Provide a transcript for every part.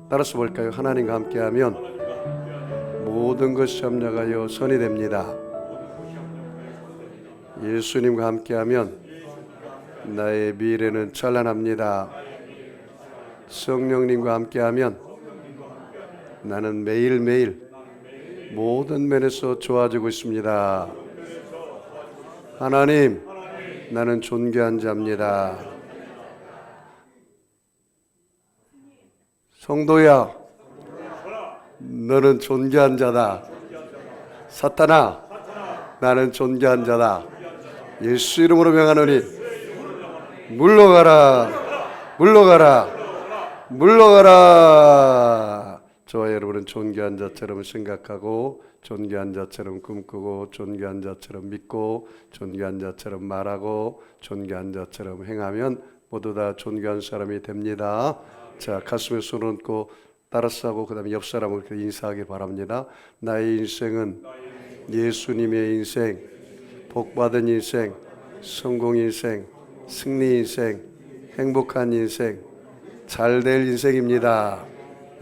따라서 볼까요? 하나님과 함께하면 모든 것이 합력하여 선이 됩니다. 예수님과 함께하면 나의 미래는 찬란합니다. 성령님과 함께하면 나는 매일매일 모든 면에서 좋아지고 있습니다. 하나님, 나는 존귀한 자입니다. 성도야, 너는 존귀한 자다. 사탄아, 나는 존귀한 자다. 예수 이름으로 명하노니 물러가라, 물러가라, 물러가라. 저와 여러분은 존귀한 자처럼 생각하고, 존귀한 자처럼 꿈꾸고, 존귀한 자처럼 믿고, 존귀한 자처럼 말하고, 존귀한 자처럼 행하면 모두 다 존귀한 사람이 됩니다. 자, 가슴에 손을 얹고 따라서 하고 그 다음에 옆 사람을 인사하기 바랍니다. 나의 인생은 예수님의 인생, 복받은 인생, 성공 인생, 승리 인생, 행복한 인생, 잘될 인생입니다.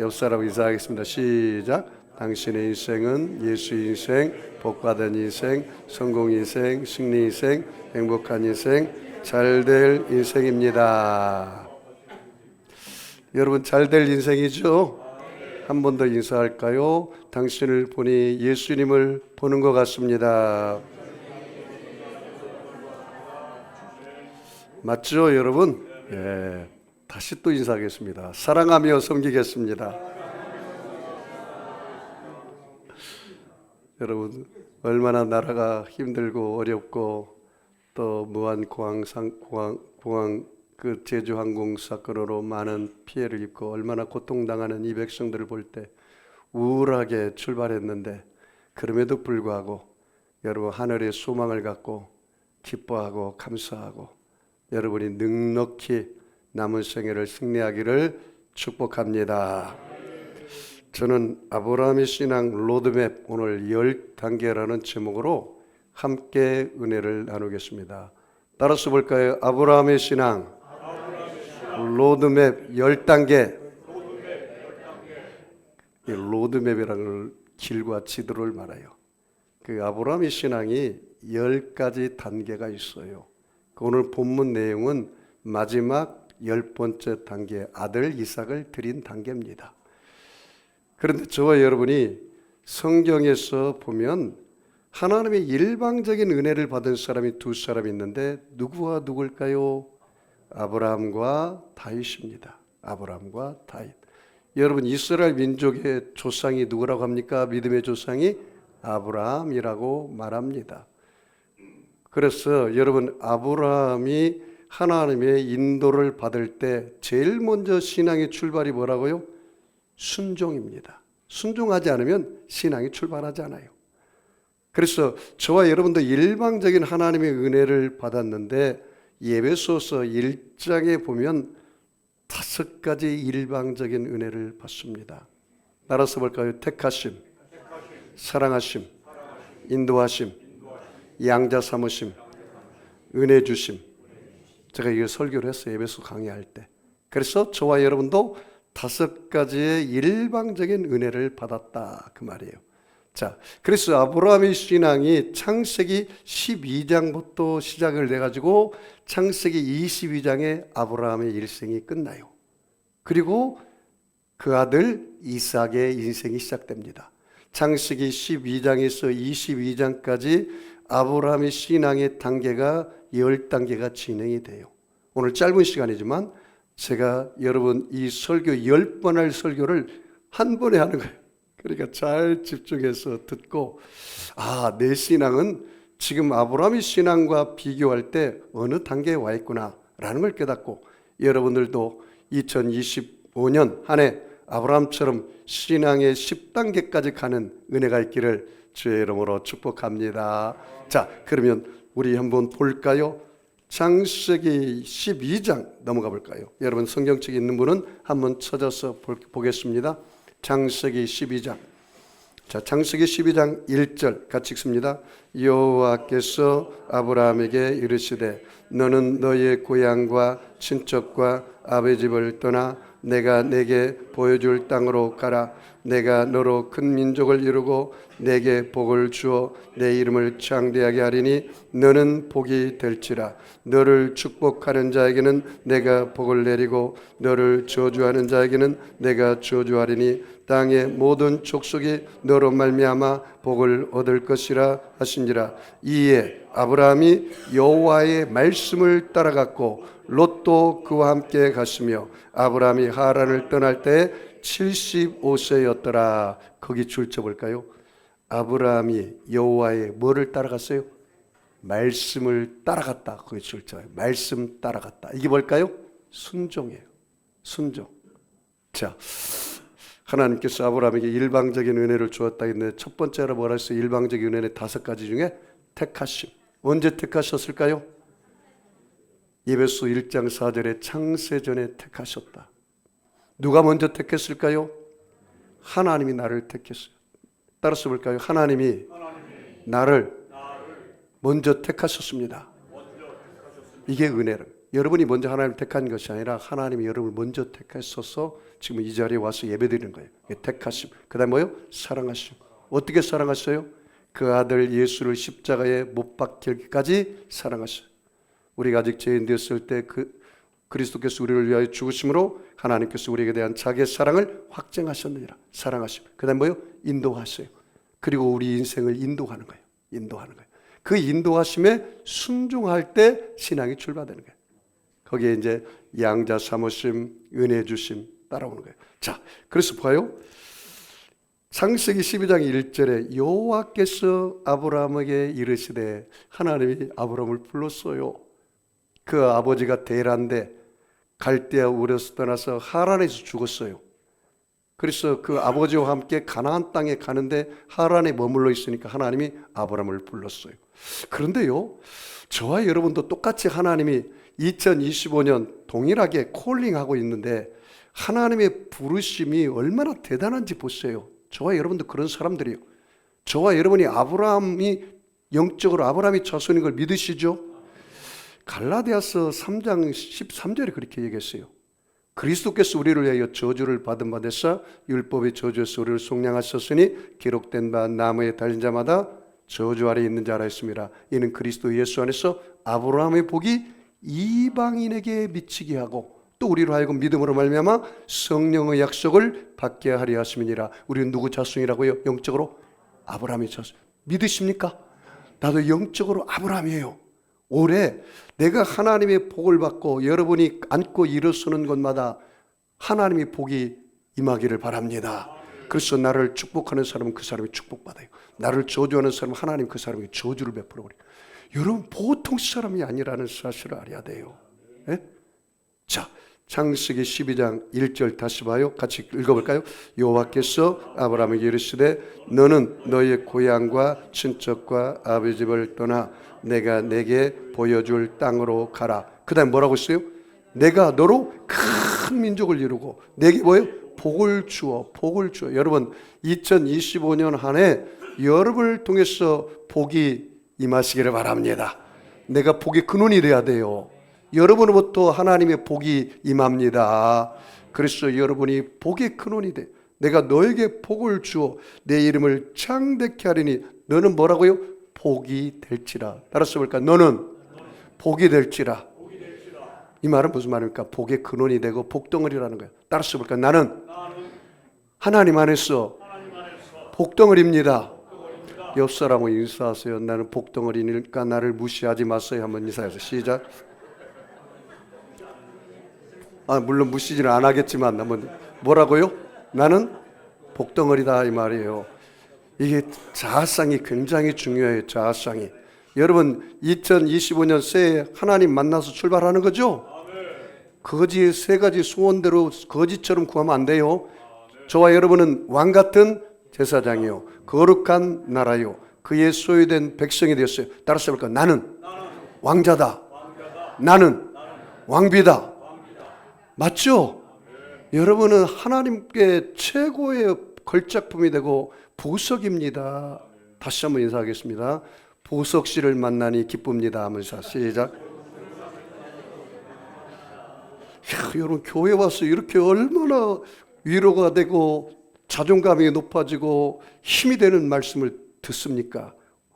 옆 사람 인사하겠습니다. 시작. 당신의 인생은 예수 인생, 복받은 인생, 성공 인생, 승리 인생, 행복한 인생, 잘될 인생입니다. 여러분 잘될 인생이죠? 한 번 더 인사할까요? 당신을 보니 예수님을 보는 것 같습니다. 맞죠, 여러분? 예, 다시 또 인사하겠습니다. 사랑하며 섬기겠습니다. 여러분, 얼마나 나라가 힘들고 어렵고 또 무한공항 그 제주항공 사건으로 많은 피해를 입고 얼마나 고통당하는 이 백성들을 볼 때 우울하게 출발했는데, 그럼에도 불구하고 여러분 하늘의 소망을 갖고 기뻐하고 감사하고 여러분이 넉넉히 남은 생애를 승리하기를 축복합니다. 저는 아브라함의 신앙 로드맵 오늘 10단계라는 제목으로 함께 은혜를 나누겠습니다. 따라서 볼까요? 아브라함의 신앙 로드맵 10단계. 이 로드맵이라는 걸 길과 지도를 말해요. 그 아브라함의 신앙이 10가지 단계가 있어요. 오늘 본문 내용은 마지막 10번째 단계, 아들 이삭을 드린 단계입니다. 그런데 저와 여러분이 성경에서 보면 하나님의 일방적인 은혜를 받은 사람이 두 사람이 있는데 누구와 누굴까요? 아브라함과 다윗입니다. 아브라함과 다윗. 여러분 이스라엘 민족의 조상이 누구라고 합니까? 믿음의 조상이 아브라함이라고 말합니다. 그래서 여러분 아브라함이 하나님의 인도를 받을 때 제일 먼저 신앙의 출발이 뭐라고요? 순종입니다. 순종하지 않으면 신앙이 출발하지 않아요. 그래서 저와 여러분도 일방적인 하나님의 은혜를 받았는데 에베소서 1장에 보면 5가지 일방적인 은혜를 받습니다. 따라서 볼까요? 택하심, 사랑하심, 인도하심, 양자 삼으심, 은혜 주심. 제가 이거 설교를 했어요. 에베소 강의할 때. 그래서 저와 여러분도 5가지의 일방적인 은혜를 받았다 그 말이에요. 자, 그래서 아브라함의 신앙이 창세기 12장부터 시작을 해가지고 창세기 22장에 아브라함의 일생이 끝나요. 그리고 그 아들 이삭의 인생이 시작됩니다. 창세기 12장에서 22장까지 아브라함의 신앙의 단계가 10단계가 진행이 돼요. 오늘 짧은 시간이지만 제가 여러분 이 설교 10번 할 설교를 한 번에 하는 거예요. 그러니까 잘 집중해서 듣고, 아, 내 신앙은 지금 아브라함의 신앙과 비교할 때 어느 단계에 와 있구나 라는 걸 깨닫고 여러분들도 2025년 한 해 아브라함처럼 신앙의 10단계까지 가는 은혜가 있기를 주의 이름으로 축복합니다. 자, 그러면 우리 한번 볼까요? 창세기 12장 넘어가 볼까요? 여러분 성경책에 있는 분은 한번 찾아서 보겠습니다. 창세기 12장. 자, 창세기 12장 1절 같이 읽습니다. 여호와께서 아브라함에게 이르시되 너는 너의 고향과 친척과 아버지 집을 떠나 내가 내게 보여줄 땅으로 가라. 내가 너로 큰 민족을 이루고 내게 복을 주어 내 이름을 창대하게 하리니 너는 복이 될지라. 너를 축복하는 자에게는 내가 복을 내리고 너를 저주하는 자에게는 내가 저주하리니 땅의 모든 족속이 너로 말미암아 복을 얻을 것이라 하신지라. 이에 아브라함이 여호와의 말씀을 따라갔고 롯도 그와 함께 갔으며 아브라함이 하란을 떠날 때 75세였더라. 거기 줄 쳐볼까요? 아브라함이 여호와의 뭐를 따라갔어요? 말씀을 따라갔다. 거기 줄 쳐요. 말씀 따라갔다. 이게 뭘까요? 순종이에요. 순종. 자, 하나님께서 아브라함에게 일방적인 은혜를 주었다 했는데 첫 번째로 뭐라 했어요? 일방적인 은혜는 5가지 중에 택하심. 언제 택하셨을까요? 에베소 1장 4절에 창세전에 택하셨다. 누가 먼저 택했을까요? 하나님이 나를 택했어요. 따라서 볼까요? 하나님이 나를 먼저 택하셨습니다. 이게 은혜를. 여러분이 먼저 하나님을 택한 것이 아니라 하나님이 여러분을 먼저 택하셔서 지금 이 자리에 와서 예배드리는 거예요. 택하심. 그 다음에 뭐요? 사랑하심. 어떻게 사랑하셨어요? 그 아들 예수를 십자가에 못 박히기까지 사랑하셨어요. 우리가 아직 죄인 되었을 때 그리스도께서 우리를 위하여 죽으심으로 하나님께서 우리에게 대한 자기의 사랑을 확증하셨느니라. 사랑하심. 그 다음에 뭐요? 인도하셔요. 그리고 우리 인생을 인도하는 거예요. 인도하는 거예요. 그 인도하심에 순종할 때 신앙이 출발되는 거예요. 거기에 이제 양자 사모심, 은혜 주심 따라오는 거예요. 자, 그래서 봐요. 창세기 12장 1절에 여호와께서 아브라함에게 이르시되, 하나님이 아브라함을 불렀어요. 그 아버지가 데란데 갈대아 우르에서 떠나서 하란에서 죽었어요. 그래서 그 아버지와 함께 가나안 땅에 가는데 하란에 머물러 있으니까 하나님이 아브라함을 불렀어요. 그런데요, 저와 여러분도 똑같이 하나님이 2025년 동일하게 콜링하고 있는데 하나님의 부르심이 얼마나 대단한지 보세요. 저와 여러분도 그런 사람들이에요. 저와 여러분이 아브라함이 영적으로 아브라함이 자손인 걸 믿으시죠? 갈라디아서 3장 13절에 그렇게 얘기했어요. 그리스도께서 우리를 위하여 저주를 받은 바 되사 율법의 저주에서 우리를 속량하셨으니 기록된 바 나무에 달린 자마다 저주 아래 있는 자라 했습니다. 이는 그리스도 예수 안에서 아브라함의 복이 이방인에게 미치게 하고 또 우리로 하여금 믿음으로 말미암아 성령의 약속을 받게 하려 하심이니라. 우리는 누구 자손이라고요? 영적으로 아브라함의 자손. 믿으십니까? 나도 영적으로 아브라함이에요. 올해 내가 하나님의 복을 받고 여러분이 안고 일어서는 곳마다 하나님의 복이 임하기를 바랍니다. 그래서 나를 축복하는 사람은 그 사람이 축복받아요. 나를 저주하는 사람은 하나님 그 사람에게 저주를 베풀어버려요. 여러분 보통 사람이 아니라는 사실을 알아야 돼요. 네? 자, 창세기 12장 1절 다시 봐요. 같이 읽어볼까요? 여호와께서 아브라함에게 이르시되 너는 너의 고향과 친척과 아버지 집을 떠나 내가 내게 보여줄 땅으로 가라. 그 다음에 뭐라고 했어요? 내가 너로 큰 민족을 이루고 내게 뭐예요? 복을 주어. 복을 주어. 여러분 2025년 한 해 여러분을 통해서 복이 임하시기를 바랍니다. 내가 복의 근원이 돼야 돼요. 여러분으로부터 하나님의 복이 임합니다. 그래서 여러분이 복의 근원이 돼. 내가 너에게 복을 주어 내 이름을 창대케 하리니 너는 뭐라고요? 복이 될지라. 따라서 볼까? 너는 복이 될지라. 이 말은 무슨 말입니까? 복의 근원이 되고 복덩어리라는 거예요. 따라서 볼까? 나는 하나님 안에서 복덩어리입니다. 옆 사람하고 인사하세요. 나는 복덩어리니까 나를 무시하지 마세요. 한번 인사해서 시작. 물론 무시지는 안 하겠지만 한번 뭐라고요? 나는 복덩어리다 이 말이에요. 이게 자아상이 굉장히 중요해요. 자아상이. 여러분 2025년 새해 하나님 만나서 출발하는 거죠? 거지의 3가지 소원대로 거지처럼 구하면 안 돼요. 저와 여러분은 왕같은 제사장이요 거룩한 나라요 그의 소유된 백성이 되었어요. 따라서 볼까요? 나는 왕자다. 나는 왕비다. 맞죠? 여러분은 하나님께 최고의 걸작품이 되고 보석입니다. 다시 한번 인사하겠습니다. 보석 씨를 만나니 기쁩니다 하면서 시작. 여러분 교회 와서 이렇게 얼마나 위로가 되고 자존감이 높아지고 힘이 되는 말씀을 듣습니까?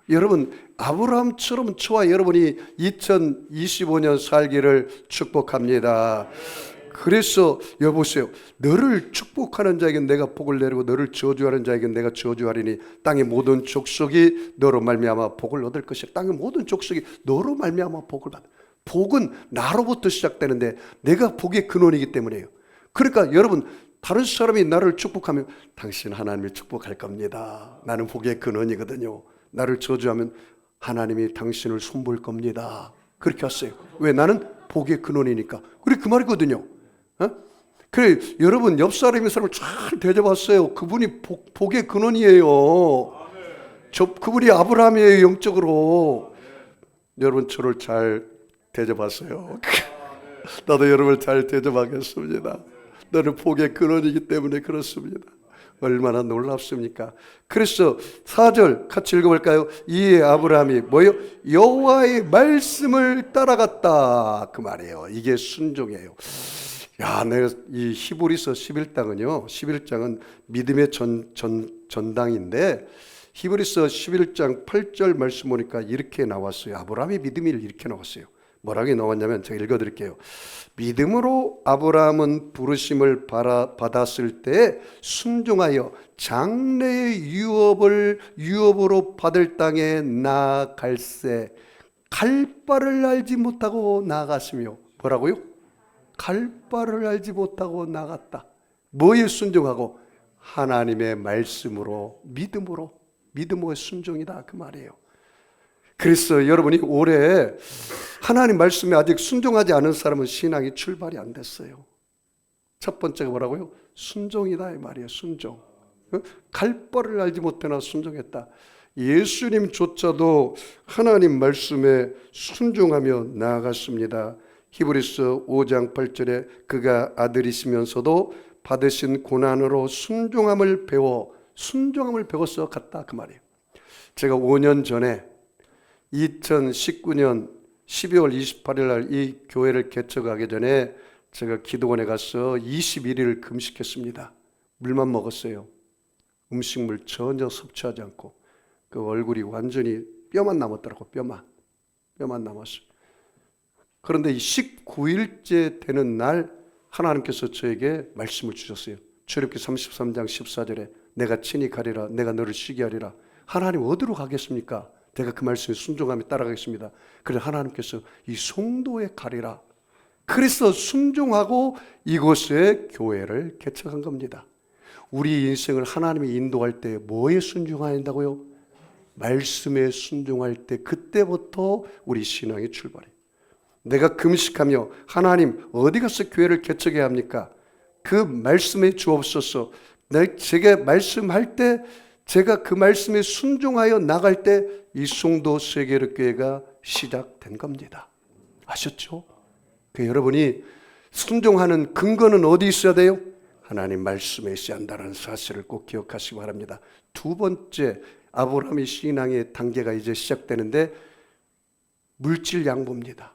여러분 아브라함처럼 저와 여러분이 2025년 살기를 축복합니다. 그래서 여보세요, 너를 축복하는 자에게 내가 복을 내리고 너를 저주하는 자에게 내가 저주하리니 땅의 모든 족속이 너로 말미암아 복을 얻을 것이야. 땅의 모든 족속이 너로 말미암아 복을 받아. 복은 나로부터 시작되는데 내가 복의 근원이기 때문이에요. 그러니까 여러분 다른 사람이 나를 축복하면 당신 하나님이 축복할 겁니다. 나는 복의 근원이거든요. 나를 저주하면 하나님이 당신을 손볼 겁니다. 그렇게 하세요. 왜? 나는 복의 근원이니까. 그래 그 말이거든요. 그래 여러분 옆 사람의 사람을 잘 대접하세요. 그분이 복의 근원이에요. 그분이 아브라함이에요. 영적으로. 여러분 저를 잘 대접하세요. 나도 여러분을 잘 대접하겠습니다. 너는 복의 근원이기 때문에 그렇습니다. 얼마나 놀랍습니까? 그래서 4절 같이 읽어볼까요? 이에 아브라함이 뭐요? 여호와의 말씀을 따라갔다 그 말이에요. 이게 순종이에요. 야, 내가 이 히브리서 11장은요 11장은 믿음의 전당인데 히브리서 11장 8절 말씀 보니까 이렇게 나왔어요. 아브라함의 믿음이 이렇게 나왔어요. 뭐라고 나왔냐면 제가 읽어드릴게요. 믿음으로 아브라함은 부르심을 받았을 때 순종하여 장래의 유업으로 받을 땅에 나아갈새 갈 바를 알지 못하고 나아갔으며 뭐라고요? 갈 바를 알지 못하고 나갔다. 뭐에 순종하고? 하나님의 말씀으로 믿음으로 순종이다 그 말이에요. 그래서 여러분이 올해 하나님 말씀에 아직 순종하지 않은 사람은 신앙이 출발이 안 됐어요. 첫 번째가 뭐라고요? 순종이다 이 말이에요. 순종. 갈 바를 알지 못하나 순종했다. 예수님조차도 하나님 말씀에 순종하며 나아갔습니다. 히브리서 5장 8절에 그가 아들이시면서도 받으신 고난으로 순종함을 배워서 갔다 그 말이에요. 제가 5년 전에 2019년 12월 28일 날 이 교회를 개척하기 전에 제가 기도원에 가서 21일을 금식했습니다. 물만 먹었어요. 음식물 전혀 섭취하지 않고 그 얼굴이 완전히 뼈만 남았더라고. 뼈만 남았어요. 그런데 이 19일째 되는 날 하나님께서 저에게 말씀을 주셨어요. 출애굽기 33장 14절에 내가 친히 가리라 내가 너를 쉬게 하리라. 하나님 어디로 가겠습니까? 내가 그 말씀에 순종하며 따라가겠습니다. 그래서 하나님께서 이 송도에 가리라. 그래서 순종하고 이곳에 교회를 개척한 겁니다. 우리 인생을 하나님이 인도할 때 뭐에 순종해야 한다고요? 말씀에 순종할 때 그때부터 우리 신앙이 출발해요. 내가 금식하며 하나님 어디 가서 교회를 개척해야 합니까? 그 말씀에 주옵소서. 제가 말씀할 때 제가 그 말씀에 순종하여 나갈 때 이 송도 세계력교회가 시작된 겁니다. 아셨죠? 여러분이 순종하는 근거는 어디 있어야 돼요? 하나님 말씀에 있어야 한다는 사실을 꼭 기억하시기 바랍니다. 두 번째 아브라함의 신앙의 단계가 이제 시작되는데 물질 양보입니다.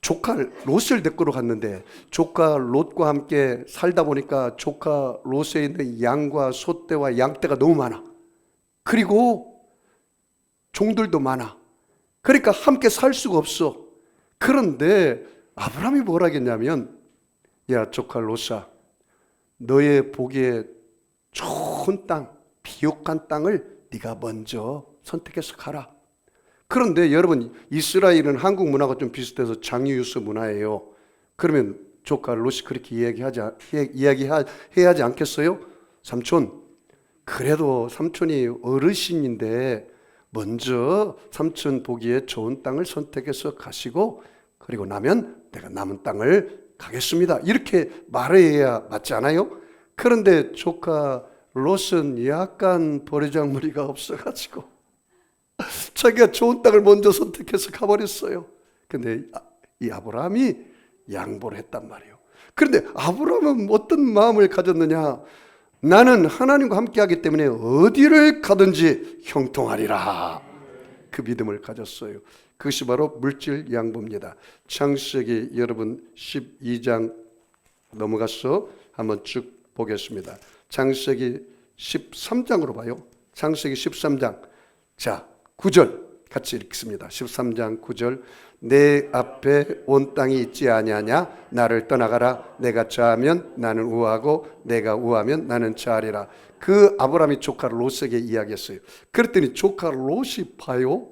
조카 롯을 데리러 갔는데 조카 롯과 함께 살다 보니까 조카 롯에 있는 양과 소떼와 양떼가 너무 많아. 그리고 종들도 많아. 그러니까 함께 살 수가 없어. 그런데 아브라함이 뭐라 했냐면 야 조카 롯아 너의 보기에 좋은 땅 비옥한 땅을 네가 먼저 선택해서 가라. 그런데 여러분 이스라엘은 한국 문화가 좀 비슷해서 장유유서 문화예요. 그러면 조카 롯이 그렇게 이야기해야지 않겠어요? 삼촌 그래도 삼촌이 어르신인데 먼저 삼촌 보기에 좋은 땅을 선택해서 가시고 그리고 나면 내가 남은 땅을 가겠습니다. 이렇게 말해야 맞지 않아요? 그런데 조카 롯은 약간 버리장머리가 없어가지고 자기가 좋은 땅을 먼저 선택해서 가버렸어요. 근데 이 아브라함이 양보를 했단 말이에요. 그런데 아브라함은 어떤 마음을 가졌느냐? 나는 하나님과 함께하기 때문에 어디를 가든지 형통하리라. 그 믿음을 가졌어요. 그것이 바로 물질 양보입니다. 창세기 여러분 12장 넘어가서 한번 쭉 보겠습니다. 창세기 13장으로 봐요. 창세기 13장 자 9절 같이 읽습니다. 13장 9절 내 앞에 온 땅이 있지 아니하냐 나를 떠나가라 내가 좌하면 나는 우하고 내가 우하면 나는 좌하리라. 그 아브라함이 조카 롯에게 이야기했어요. 그랬더니 조카 롯이 봐요.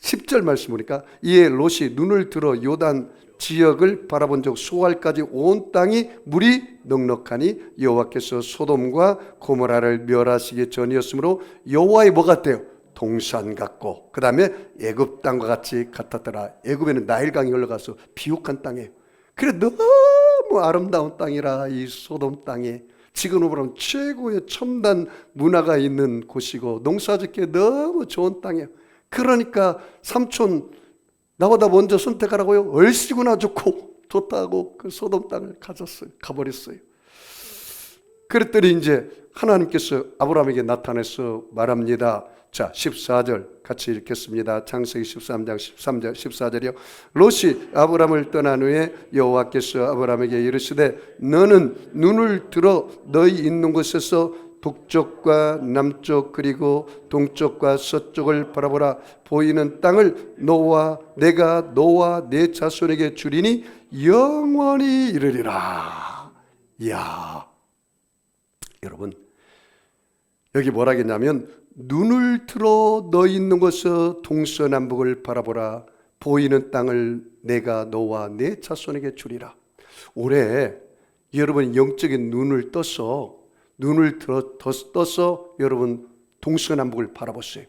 10절 말씀 보니까 이에 롯이 눈을 들어 요단 지역을 바라본 적 수알까지 온 땅이 물이 넉넉하니 여호와께서 소돔과 고모라를 멸하시기 전이었으므로 여호와의 뭐 같아요? 동산 같고 그 다음에 애굽 땅과 같이 같았더라. 애굽에는 나일강이 흘러가서 비옥한 땅이에요. 그래 너무 아름다운 땅이라 이 소돔 땅에 지금으로 보면 최고의 첨단 문화가 있는 곳이고 농사짓기에 너무 좋은 땅이에요. 그러니까 삼촌 나보다 먼저 선택하라고요? 얼씨구나 좋다고 그 소돔 땅을 가버렸어요. 그랬더니 이제 하나님께서 아브라함에게 나타나서 말합니다. 자 14절 같이 읽겠습니다. 창세기 13장 13절 14절이요. 롯이 아브라함을 떠난 후에 여호와께서 아브라함에게 이르시되 너는 눈을 들어 너희 있는 곳에서 북쪽과 남쪽 그리고 동쪽과 서쪽을 바라보라. 보이는 땅을 내가 너와 내 자손에게 주리니 영원히 이르리라. 이야 여러분 여기 뭐라 했냐면 눈을 들어 너 있는 곳에서 동서남북을 바라보라. 보이는 땅을 내가 너와 내 자손에게 주리라. 올해 여러분 영적인 눈을 떠서 여러분 동서남북을 바라보세요.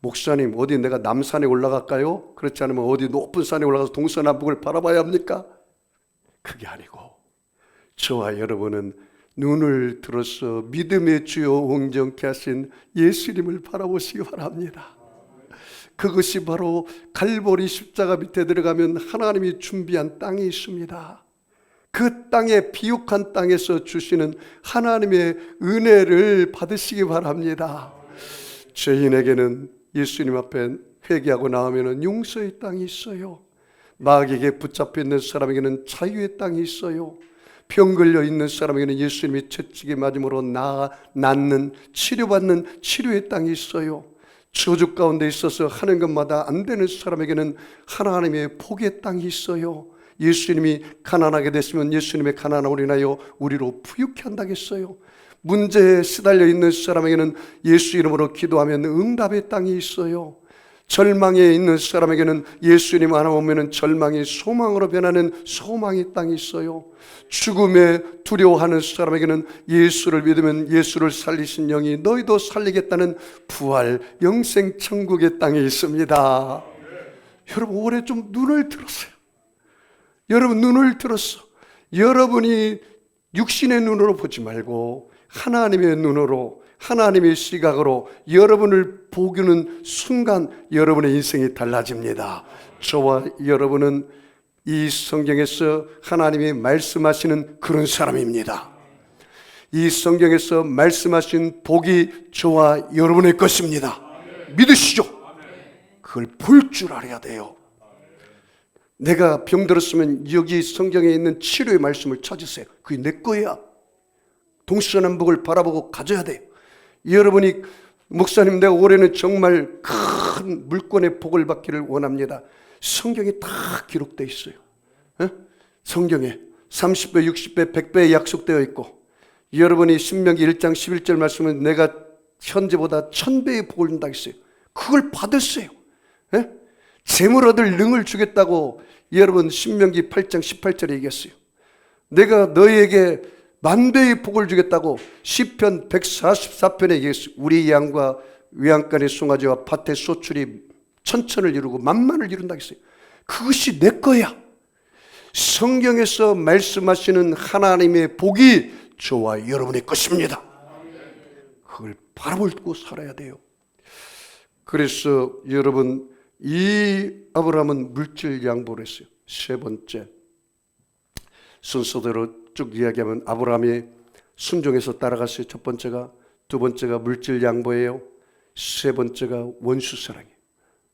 목사님 어디 내가 남산에 올라갈까요? 그렇지 않으면 어디 높은 산에 올라가서 동서남북을 바라봐야 합니까? 그게 아니고 저와 여러분은 눈을 들어서 믿음의 주요 온전케 하신 예수님을 바라보시기 바랍니다. 그것이 바로 갈보리 십자가 밑에 들어가면 하나님이 준비한 땅이 있습니다. 그 땅에 비옥한 땅에서 주시는 하나님의 은혜를 받으시기 바랍니다. 죄인에게는 예수님 앞에 회개하고 나오면 용서의 땅이 있어요. 마귀에게 붙잡혀 있는 사람에게는 자유의 땅이 있어요. 병 걸려 있는 사람에게는 예수님이 채찍에 맞음으로 낫는 치료받는 치료의 땅이 있어요. 저주 가운데 있어서 하는 것마다 안 되는 사람에게는 하나님의 복의 땅이 있어요. 예수님이 가난하게 됐으면 예수님의 가난함으로 인하여 우리로 부유케 한다겠어요. 문제에 시달려 있는 사람에게는 예수 이름으로 기도하면 응답의 땅이 있어요. 절망에 있는 사람에게는 예수님 하나 오면은 절망이 소망으로 변하는 소망의 땅이 있어요. 죽음에 두려워하는 사람에게는 예수를 믿으면 예수를 살리신 영이 너희도 살리겠다는 부활 영생 천국의 땅에 있습니다. 여러분 올해 좀 눈을 들었어요. 여러분 눈을 들었어. 여러분이 육신의 눈으로 보지 말고 하나님의 눈으로 하나님의 시각으로 여러분을 보기는 순간 여러분의 인생이 달라집니다. 저와 여러분은 이 성경에서 하나님이 말씀하시는 그런 사람입니다. 이 성경에서 말씀하신 복이 저와 여러분의 것입니다. 믿으시죠? 그걸 볼 줄 알아야 돼요. 내가 병들었으면 여기 성경에 있는 치료의 말씀을 찾으세요. 그게 내 거야. 동서남북을 바라보고 가져야 돼요. 여러분이 목사님 내가 올해는 정말 큰 물권의 복을 받기를 원합니다. 성경에 다 기록되어 있어요. 성경에 30배, 60배, 100배 약속되어 있고 여러분이 신명기 1장 11절 말씀은 내가 현재보다 1000배의 복을 준다 했어요. 그걸 받으세요. 재물 얻을 능을 주겠다고 여러분 신명기 8장 18절에 얘기했어요. 내가 너희에게 만배의 복을 주겠다고 시편 144편에 얘기했어요. 우리 양과 외양간의 송아지와 밭의 소출이 천천을 이루고 만만을 이룬다 했어요. 그것이 내 거야. 성경에서 말씀하시는 하나님의 복이 저와 여러분의 것입니다. 그걸 바라보고 살아야 돼요. 그래서 여러분 이 아브라함은 물질 양보를 했어요. 세 번째 순서대로 쭉 이야기하면 아브라함이 순종해서 따라갔어요. 첫 번째가. 두 번째가 물질 양보예요. 세 번째가 원수 사랑이에요.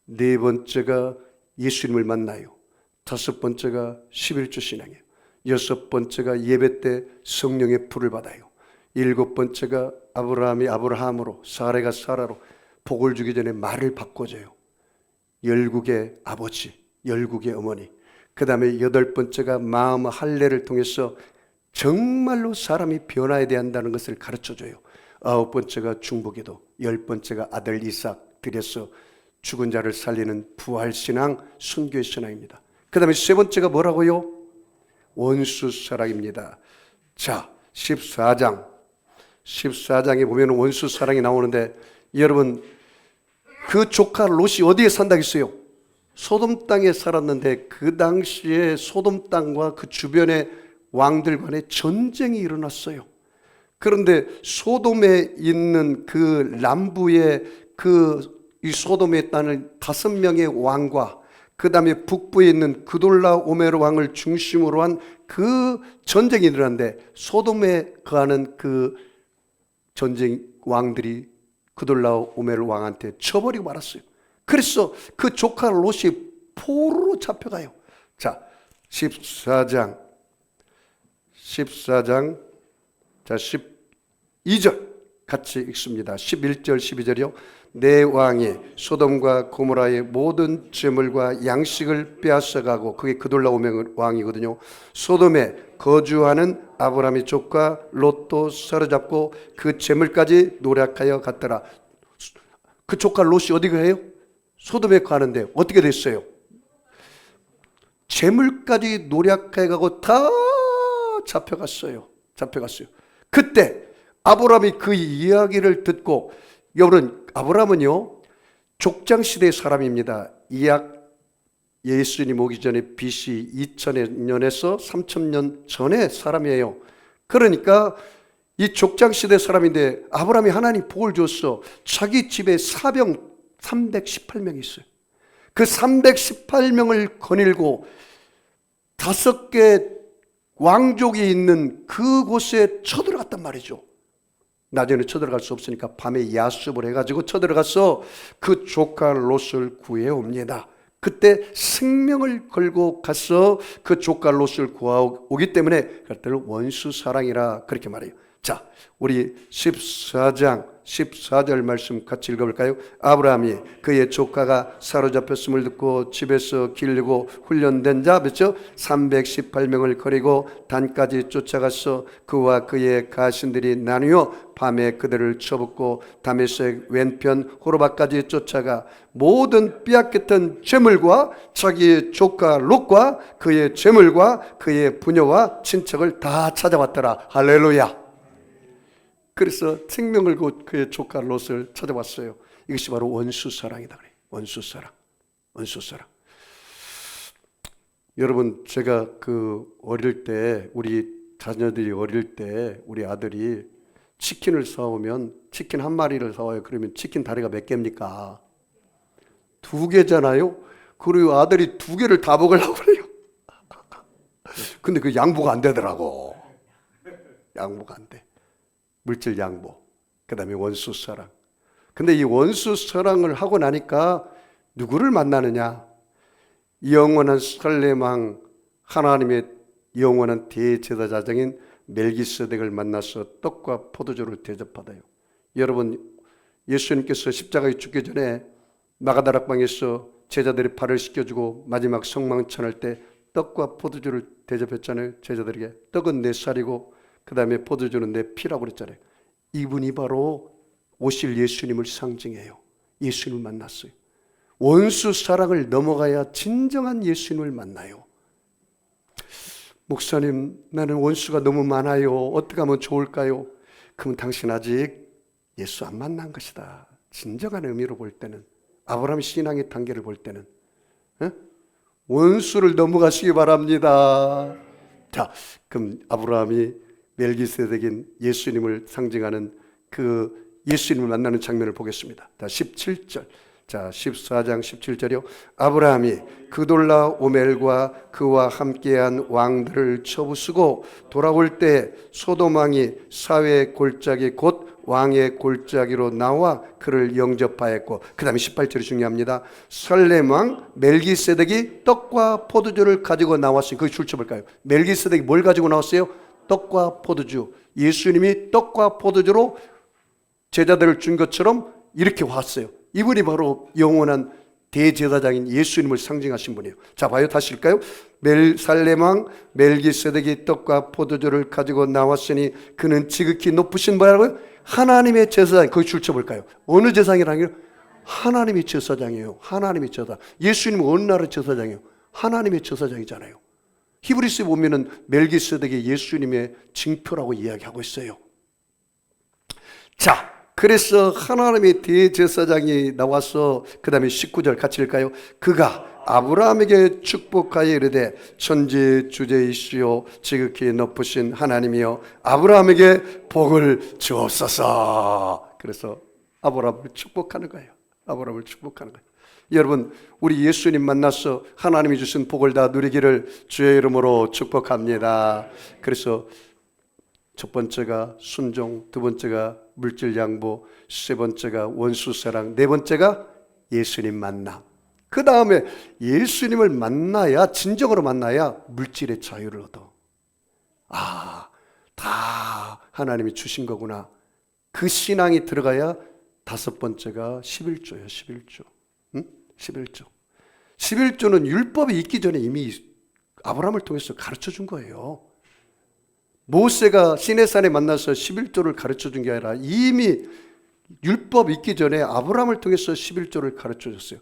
네 번째가 예수님을 만나요. 다섯 번째가 11조 신앙이에요. 여섯 번째가 예배 때 성령의 불을 받아요. 일곱 번째가 아브라함이 아브라함으로, 사라가 사라로 복을 주기 전에 말을 바꿔줘요. 열국의 아버지, 열국의 어머니. 그 다음에 여덟 번째가 마음 할례를 통해서 정말로 사람이 변화해야 한다는 것을 가르쳐줘요. 아홉 번째가 중보기도, 열 번째가 아들 이삭 들여서 죽은 자를 살리는 부활신앙, 순교의 신앙입니다. 그 다음에 세 번째가 뭐라고요? 원수사랑입니다. 자, 14장에 보면 원수사랑이 나오는데, 여러분 그 조카 롯이 어디에 산다고 했어요? 소돔 땅에 살았는데 그 당시에 소돔 땅과 그 주변의 왕들 간에 전쟁이 일어났어요. 그런데 소돔에 있는 그 남부의 이 소돔의 땅을 5명의 왕과 그 다음에 북부에 있는 그돌라 오메르 왕을 중심으로 한 그 전쟁이 일어났는데, 소돔에 거하는 그 전쟁 왕들이 그돌라 오메르 왕한테 쳐버리고 말았어요. 그래서 그 조카 롯이 포로로 잡혀가요. 자, 14장 자 12절 같이 읽습니다. 11절 12절이요. 내 왕이 소돔과 고모라의 모든 재물과 양식을 빼앗아가고, 그게 그돌라 오메르 왕이거든요. 소돔에 거주하는 아브라함의 조카 롯도 사로잡고 그 재물까지 노략하여 갔더라. 그 조카 롯이 어디 가요? 소돔에 가는데 어떻게 됐어요? 재물까지 노략해 가고 다 잡혀갔어요. 그때 아브라함이 그 이야기를 듣고, 여러분 아브라함은요 족장시대의 사람입니다. 예수님 오기 전에 BC 2000년에서 3000년 전의 사람이에요. 그러니까 이 족장시대 사람인데, 아브라함이 하나님 복을 줬어. 자기 집에 사병 318명이 있어요. 그 318명을 거닐고 5개 왕족이 있는 그곳에 쳐들어갔단 말이죠. 낮에는 쳐들어갈 수 없으니까 밤에 야습을 해가지고 쳐들어가서 그 조카 롯을 구해옵니다. 그때 생명을 걸고 가서 그 조카 롯을 구하오기 때문에 그때를 원수사랑이라 그렇게 말해요. 자, 우리 14절 말씀 같이 읽어볼까요? 아브라함이 그의 조카가 사로잡혔음을 듣고 집에서 기르고 훈련된 자, 그렇죠? 318명을 거리고 단까지 쫓아가서 그와 그의 가신들이 나뉘어 밤에 그들을 쳐붙고 다메섹 왼편 호르바까지 쫓아가 모든 빼앗겼던 재물과 자기의 조카 롯과 그의 재물과 그의 부녀와 친척을 다 찾아왔더라. 할렐루야. 그래서 생명을 곧 그의 조카 롯을 찾아왔어요. 이것이 바로 원수사랑이다 그래요. 원수사랑. 여러분, 제가 어릴 때, 우리 자녀들이 어릴 때 우리 아들이 치킨을 사오면, 치킨 한 마리를 사와요. 그러면 치킨 다리가 몇 개입니까? 2개잖아요. 그리고 아들이 2개를 다 먹으려고 그래요. 근데 그 양보가 안 되더라고. 양보가 안 돼. 물질 양보, 그 다음에 원수사랑. 근데 이 원수사랑을 하고 나니까 누구를 만나느냐? 영원한 살렘왕, 하나님의 영원한 대제사장인 멜기세덱을 만나서 떡과 포도주를 대접받아요. 여러분, 예수님께서 십자가에 죽기 전에 마가다락방에서 제자들이 발을 씻겨주고 마지막 성망천할 때 떡과 포도주를 대접했잖아요. 제자들에게 떡은 내 살이고 그 다음에 포도주는 내 피라고 그랬잖아요. 이분이 바로 오실 예수님을 상징해요. 예수님을 만났어요. 원수 사랑을 넘어가야 진정한 예수님을 만나요. 목사님, 나는 원수가 너무 많아요. 어떻게 하면 좋을까요? 그러면 당신 아직 예수 안 만난 것이다. 진정한 의미로 볼 때는, 아브라함 신앙의 단계를 볼 때는 원수를 넘어가시기 바랍니다. 자, 그럼 아브라함이 멜기세덱인 예수님을 상징하는 그 예수님을 만나는 장면을 보겠습니다. 자, 17절. 자, 14장 17절이요. 아브라함이 그돌라 오멜과 그와 함께한 왕들을 쳐부수고 돌아올 때 소돔 왕이 사회의 골짜기 곧 왕의 골짜기로 나와 그를 영접하였고, 그 다음에 18절이 중요합니다. 살렘 왕 멜기세덱이 떡과 포도주를 가지고 나왔으니, 거기 줄 쳐볼까요? 멜기세덱이 뭘 가지고 나왔어요? 떡과 포도주. 예수님이 떡과 포도주로 제자들을 준 것처럼 이렇게 왔어요. 이분이 바로 영원한 대제사장인 예수님을 상징하신 분이에요. 자, 봐요. 다시 읽까요? 살렘 왕 멜기세덱이 떡과 포도주를 가지고 나왔으니 그는 지극히 높으신 뭐라고요? 하나님의 제사장. 거기 줄 쳐볼까요? 어느 제사장이라는 게 하나님의 제사장이에요. 하나님의 제사장. 예수님은 어느 나라 제사장이에요? 하나님의 제사장이잖아요. 히브리서에 보면은 멜기세덱이 예수님의 징표라고 이야기하고 있어요. 자, 그래서 하나님의 대제사장이 나와서 그 다음에 19절 같이 읽을까요? 그가 아브라함에게 축복하여 이르되 천지 주제이시오 지극히 높으신 하나님이여 아브라함에게 복을 주옵소서. 그래서 아브라함을 축복하는 거예요. 아브라함을 축복하는 거예요. 여러분, 우리 예수님 만나서 하나님이 주신 복을 다 누리기를 주의 이름으로 축복합니다. 그래서 첫 번째가 순종, 두 번째가 물질 양보, 세 번째가 원수 사랑, 네 번째가 예수님 만남. 그 다음에 예수님을 만나야, 진정으로 만나야 물질의 자유를 얻어. 아, 다 하나님이 주신 거구나. 그 신앙이 들어가야 다섯 번째가 11조예요. 11조. 응? 11조. 11조는 율법이 있기 전에 이미 아브라함을 통해서 가르쳐 준 거예요. 모세가 시내산에 만나서 11조를 가르쳐 준 게 아니라 이미 율법 있기 전에 아브라함을 통해서 11조를 가르쳐 줬어요.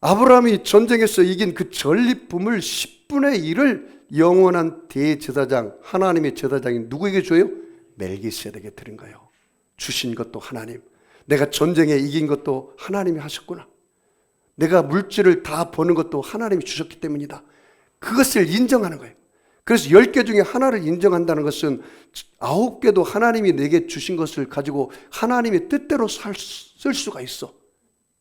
아브라함이 전쟁에서 이긴 그 전리품을 10분의 1을 영원한 대제사장, 하나님의 제사장인 누구에게 줘요? 멜기세덱에게 드린 거예요. 주신 것도 하나님. 내가 전쟁에 이긴 것도 하나님이 하셨구나. 내가 물질을 다 버는 것도 하나님이 주셨기 때문이다. 그것을 인정하는 거예요. 그래서 10개 중에 하나를 인정한다는 것은 9개도 하나님이 내게 주신 것을 가지고 하나님의 뜻대로 쓸 수가 있어.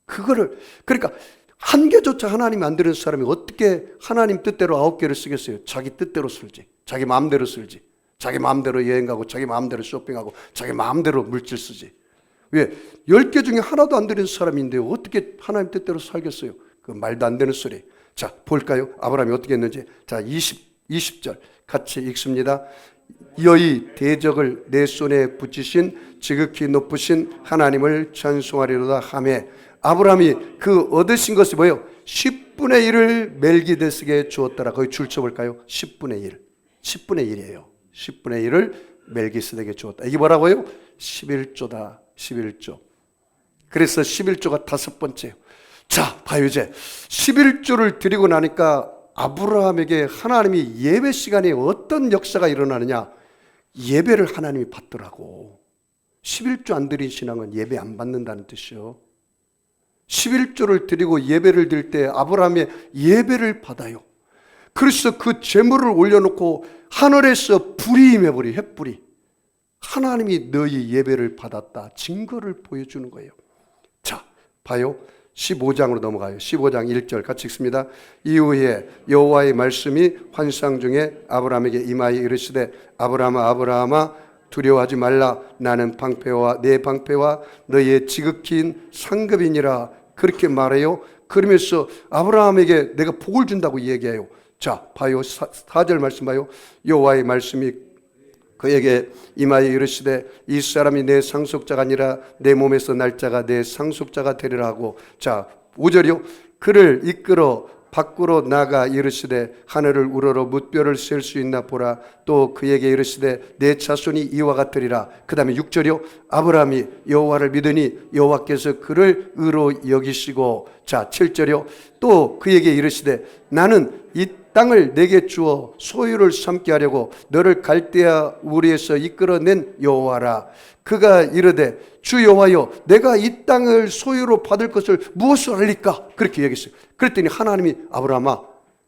그거를, 그러니까 한 개조차 하나님이 안 드리는 사람이 어떻게 하나님 뜻대로 9개를 쓰겠어요? 자기 뜻대로 쓸지, 자기 마음대로 쓸지, 자기 마음대로 여행 가고, 자기 마음대로 쇼핑하고, 자기 마음대로 물질 쓰지. 왜? 10개 중에 하나도 안 드리는 사람인데 어떻게 하나님 뜻대로 살겠어요? 그 말도 안 되는 소리. 자, 볼까요? 아브라함이 어떻게 했는지. 자, 20절 같이 읽습니다. 여의 대적을 내 손에 붙이신 지극히 높으신 하나님을 찬송하리로다 하매 아브라함이 그 얻으신 것이 뭐예요? 10분의 1을 멜기세덱에게 주었더라. 거기 줄 쳐볼까요? 10분의 1. 10분의 1이에요. 10분의 1을 멜기세덱에게 주었다. 이게 뭐라고요? 11조다. 11조. 그래서 11조가 다섯 번째예요. 자, 봐요. 이제 11조를 드리고 나니까 아브라함에게 하나님이 예배 시간에 어떤 역사가 일어나느냐? 예배를 하나님이 받더라고. 11조 안 드린 신앙은 예배 안 받는다는 뜻이요. 11조를 드리고 예배를 드릴 때 아브라함의 예배를 받아요. 그래서 그 제물을 올려놓고 하늘에서 불이 임해버려. 횃불이. 하나님이 너희 예배를 받았다. 증거를 보여주는 거예요. 자, 봐요. 15장으로 넘어가요. 15장 1절 같이 읽습니다. 이후에 여호와의 말씀이 환상 중에 아브라함에게 임하여 이르시되 아브라함아 아브라함아 두려워하지 말라. 나는 방패와 내 방패와 너희의 지극히 상급이니라. 그렇게 말해요. 그러면서 아브라함에게 내가 복을 준다고 얘기해요. 자, 봐요. 4절 말씀 봐요. 여호와의 말씀이 그에게 임하여 이르시되 이 사람이 내 상속자가 아니라 내 몸에서 날 자가 내 상속자가 되리라 하고. 자, 5절이요. 그를 이끌어 밖으로 나가 이르시되 하늘을 우러러 뭇별을 셀 수 있나 보라. 또 그에게 이르시되 내 자손이 이와 같으리라. 그 다음에 6절이요. 아브라함이 여호와를 믿으니 여호와께서 그를 의로 여기시고. 자, 7절이요. 또 그에게 이르시되 나는 이 땅을 내게 주어 소유를 삼게 하려고 너를 갈대아 우리에서 이끌어낸 여호와라. 그가 이르되 주 여호와여 내가 이 땅을 소유로 받을 것을 무엇을 알리까? 그렇게 얘기했어요. 그랬더니 하나님이 아브라함아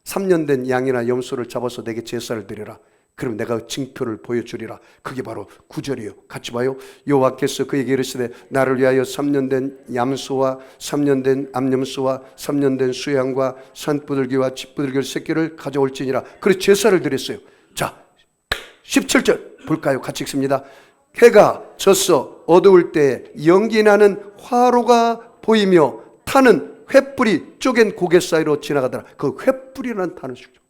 3년 된 양이나 염소를 잡아서 내게 제사를 드려라. 그럼 내가 징표를 보여주리라. 그게 바로 9절이에요. 같이 봐요. 여호와께서 그에게 이르시되 나를 위하여 3년 된 얌소와 3년 된 암염소와 3년 된 수양과 산부들기와 집부들기 새끼를 가져올지니라. 그래서 제사를 드렸어요. 자, 17절 볼까요? 같이 읽습니다. 해가 졌어 어두울 때 연기 나는 화로가 보이며 타는 횃불이 쪼갠 고개 사이로 지나가더라. 그 횃불이라는 단어 쓰죠.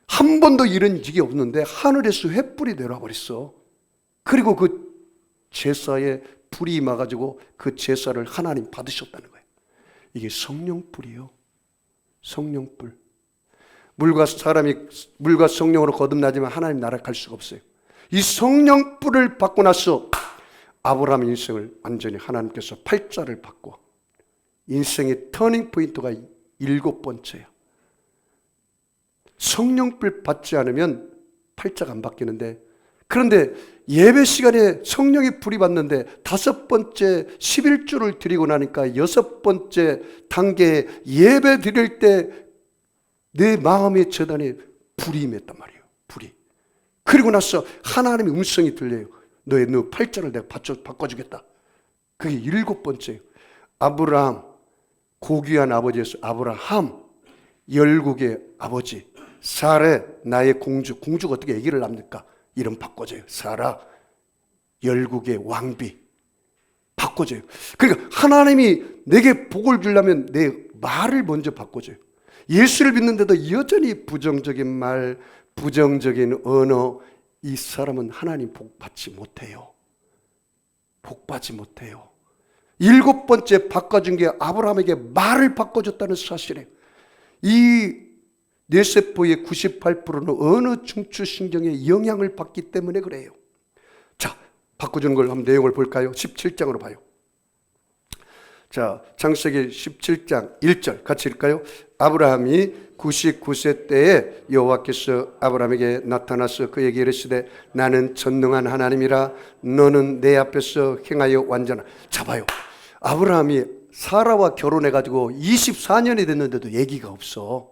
한 번도 이런 적이 없는데 하늘에서 횃불이 내려와 버렸어. 그리고 그 제사에 불이 임해가지고 그 제사를 하나님 받으셨다는 거예요. 이게 성령불이요. 성령불. 물과 성령으로 거듭나지만 하나님 나라 갈 수가 없어요. 이 성령불을 받고 나서 아브라함 인생을 완전히 하나님께서 팔자를 바꿔. 인생의 터닝 포인트가 7번째야. 성령불 받지 않으면 팔자가 안 바뀌는데, 그런데 예배 시간에 성령의 불이 받는데 5번째 11주를 드리고 나니까 6번째 단계에 예배 드릴 때 내 마음의 재단에 불이 임했단 말이에요. 불이. 그리고 나서 하나님의 음성이 들려요. 너 팔자를 내가 바꿔주겠다. 그게 7번째예요. 아브라함, 고귀한 아버지에서 아브라함, 열국의 아버지, 사레, 나의 공주. 공주가 어떻게 아기를 낳습니까? 이름 바꿔줘요. 사라, 열국의 왕비. 바꿔줘요. 그러니까 하나님이 내게 복을 주려면 내 말을 먼저 바꿔줘요. 예수를 믿는데도 여전히 부정적인 말, 부정적인 언어, 이 사람은 하나님 복 받지 못해요. 복 받지 못해요. 7번째 바꿔준 게 아브라함에게 말을 바꿔줬다는 사실이에요. 이 뇌세포의 98%는 어느 중추신경의 영향을 받기 때문에 그래요. 자, 바꿔주는 걸 한번 내용을 볼까요? 17장으로 봐요. 자, 창세기 17장 1절 같이 읽을까요? 아브라함이 99세 때에 여호와께서 아브라함에게 나타나서 그에게 이르시되 나는 전능한 하나님이라 너는 내 앞에서 행하여 완전한. 자, 봐요. 아브라함이 사라와 결혼해가지고 24년이 됐는데도 얘기가 없어.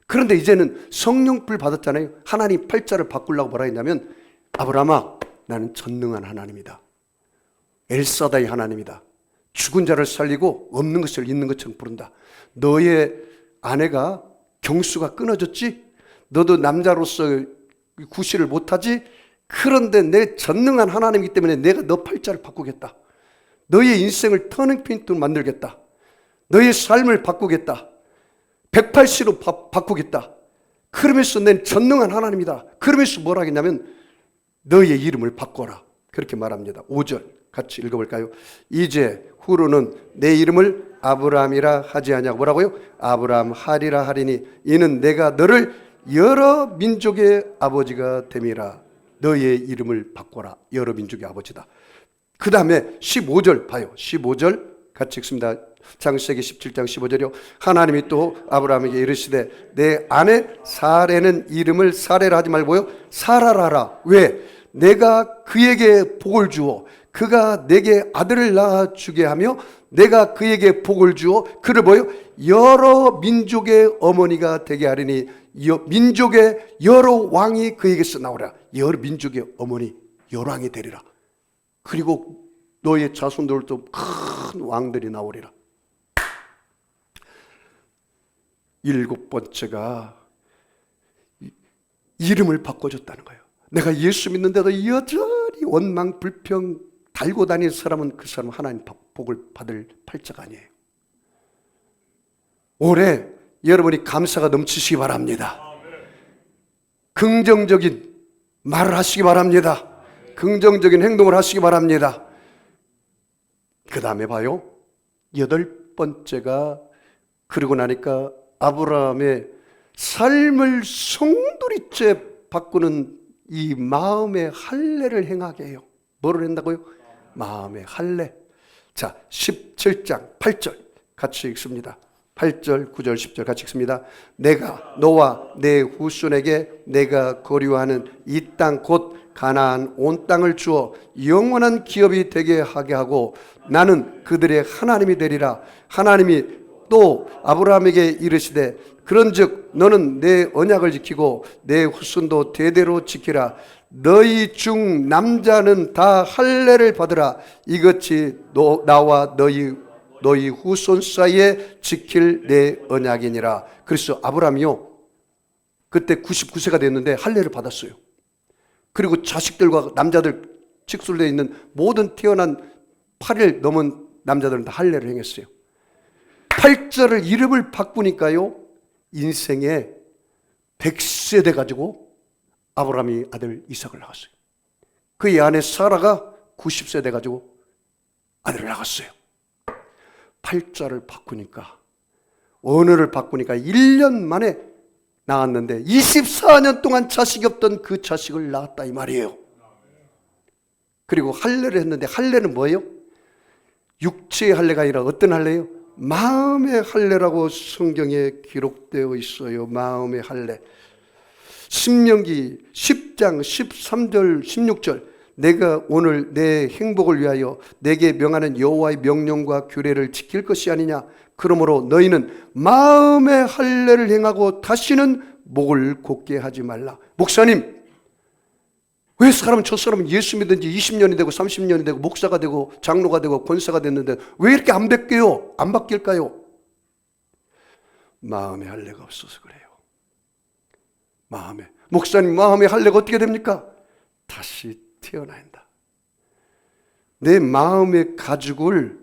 그런데 이제는 성령불 받았잖아요. 하나님 팔자를 바꾸려고 뭐라 했냐면 아브라함아 나는 전능한 하나님이다. 엘사다이 하나님이다. 죽은 자를 살리고 없는 것을 있는 것처럼 부른다. 너의 아내가 경수가 끊어졌지? 너도 남자로서 구실을 못하지? 그런데 내 전능한 하나님이기 때문에 내가 너 팔자를 바꾸겠다. 너의 인생을 터닝 포인트로 만들겠다. 너의 삶을 바꾸겠다. 180로 바꾸겠다. 그러면서 난 전능한 하나님이다. 그러면서 뭐라 하겠냐면 너의 이름을 바꿔라. 그렇게 말합니다. 5절 같이 읽어볼까요? 이제 후로는 내 이름을 아브라함이라 하지 아니하고 뭐라고요? 아브라함 하리라 하리니 이는 내가 너를 여러 민족의 아버지가 됨이라. 너의 이름을 바꿔라. 여러 민족의 아버지다. 그 다음에 15절 봐요. 15절 같이 읽습니다. 창세기 17장 15절이요. 하나님이 또 아브라함에게 이르시되 내 아내 사레는 이름을 사레라 하지 말고요 사라라 하라. 왜? 내가 그에게 복을 주어 그가 내게 아들을 낳아주게 하며 내가 그에게 복을 주어 그를 뭐요? 여러 민족의 어머니가 되게 하리니 민족의 여러 왕이 그에게서 나오라. 여러 민족의 어머니 여러 왕이 되리라. 그리고 너의 자손들도 큰 왕들이 나오리라. 7번째가 이름을 바꿔줬다는 거예요. 내가 예수 믿는데도 여전히 원망 불평 달고 다니는 사람은 그 사람은 하나님 복을 받을 팔자가 아니에요. 올해 여러분이 감사가 넘치시기 바랍니다. 긍정적인 말을 하시기 바랍니다. 긍정적인 행동을 하시기 바랍니다. 그 다음에 봐요. 8번째가 그러고 나니까 아브라함의 삶을 송두리째 바꾸는 이 마음의 할례를 행하게 해요. 뭐를 한다고요? 마음의 할례. 자, 17장 8절 같이 읽습니다. 8절, 9절, 10절 같이 읽습니다. 내가 너와 내 후손에게 내가 거류하는 이 땅 곧 가나안 온 땅을 주어 영원한 기업이 되게 하게 하고 나는 그들의 하나님이 되리라. 하나님이 또 아브라함에게 이르시되 그런즉 너는 내 언약을 지키고 내 후손도 대대로 지키라. 너희 중 남자는 다 할례를 받으라. 이것이 나와 너희 후손 사이에 지킬 내 언약이니라. 그래서 아브라함이요, 그때 99세가 됐는데 할례를 받았어요. 그리고 자식들과 남자들 직술되어 있는 모든 태어난 8일 넘은 남자들은 다 할례를 행했어요. 8절을 이름을 바꾸니까요, 인생에 100세 돼가지고 아브라함이 아들 이삭을 낳았어요. 그의 아내 사라가 90세 돼가지고 아들을 낳았어요. 8자를 바꾸니까, 언어를 바꾸니까 1년 만에 낳았는데 24년 동안 자식이 없던 그 자식을 낳았다 이 말이에요. 그리고 할례를 했는데, 할례는 뭐예요? 육체의 할례가 아니라 어떤 할례예요? 마음의 할례라고 성경에 기록되어 있어요. 마음의 할례. 신명기 10장 13절 16절 내가 오늘 내 행복을 위하여 내게 명하는 여호와의 명령과 규례를 지킬 것이 아니냐. 그러므로 너희는 마음의 할례를 행하고 다시는 목을 곧게 하지 말라. 목사님, 왜 저 사람은 예수 믿은 지 20년이 되고 30년이 되고 목사가 되고 장로가 되고 권사가 됐는데 왜 이렇게 안 바뀌어요? 안 바뀔까요? 마음의 할례가 없어서 그래요. 목사님, 마음의 할례가 어떻게 됩니까? 다시 태어나야 한다. 내 마음의 가죽을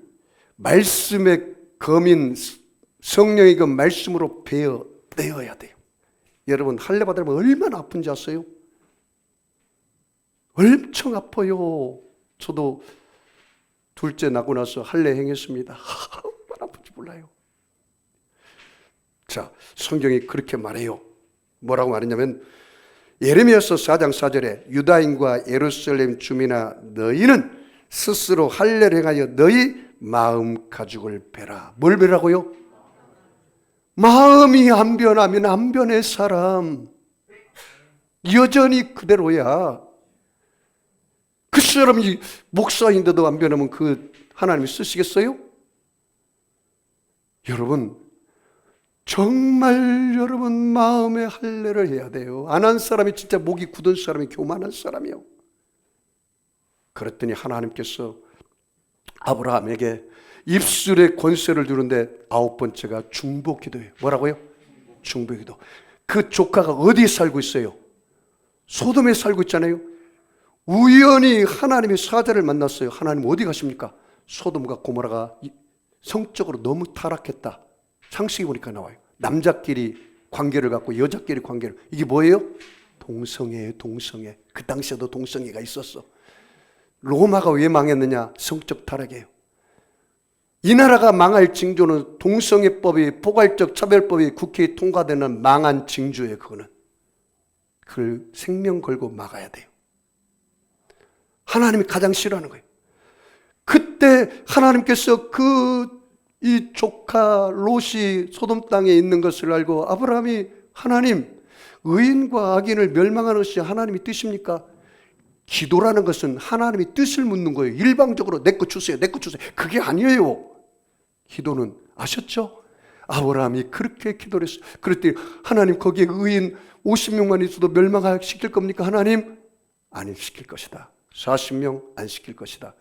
말씀의 검인 성령의 그 말씀으로 내어야 돼요. 여러분, 할례 받으면 얼마나 아픈지 아세요? 엄청 아파요. 저도 둘째 낳고 나서 할례 행했습니다. 얼마나 아픈지 몰라요. 자, 성경이 그렇게 말해요. 뭐라고 말했냐면 예레미야서 4장 4절에 유다인과 예루살렘 주민아 너희는 스스로 할례를 행하여 너희 마음 가죽을 베라. 뭘 베라고요? 마음이 안 변하면 안 변해. 사람 여전히 그대로야. 그 사람이 목사인데도 안 변하면 그 하나님이 쓰시겠어요? 여러분, 정말 여러분 마음의 할례를 해야 돼요. 안 한 사람이 진짜 목이 굳은 사람이 교만한 사람이요. 그랬더니 하나님께서 아브라함에게 입술에 권세를 주는데 9번째가 중보기도예요. 뭐라고요? 중보기도. 그 조카가 어디에 살고 있어요? 소돔에 살고 있잖아요. 우연히 하나님의 사자를 만났어요. 하나님 어디 가십니까? 소돔과 고모라가 성적으로 너무 타락했다. 창세기 보니까 나와요. 남자끼리 관계를 갖고 여자끼리 관계를. 이게 뭐예요? 동성애예요. 동성애. 그 당시에도 동성애가 있었어. 로마가 왜 망했느냐? 성적 타락이에요. 이 나라가 망할 징조는 동성애법이, 포괄적 차별법이 국회에 통과되는 망한 징조예요. 그거는. 그걸 생명 걸고 막아야 돼요. 하나님이 가장 싫어하는 거예요. 그때 하나님께서 이 조카 롯이 소돔 땅에 있는 것을 알고 아브라함이 하나님, 의인과 악인을 멸망하는 것이 하나님의 뜻입니까? 기도라는 것은 하나님의 뜻을 묻는 거예요. 일방적으로 내 거 주세요, 내 거 주세요. 그게 아니에요. 기도는 아셨죠? 아브라함이 그렇게 기도를 했어요. 그랬더니 하나님, 거기에 의인 50명만 있어도 멸망시킬 겁니까? 하나님, 안 시킬 것이다. 40명 안 시킬 것이다.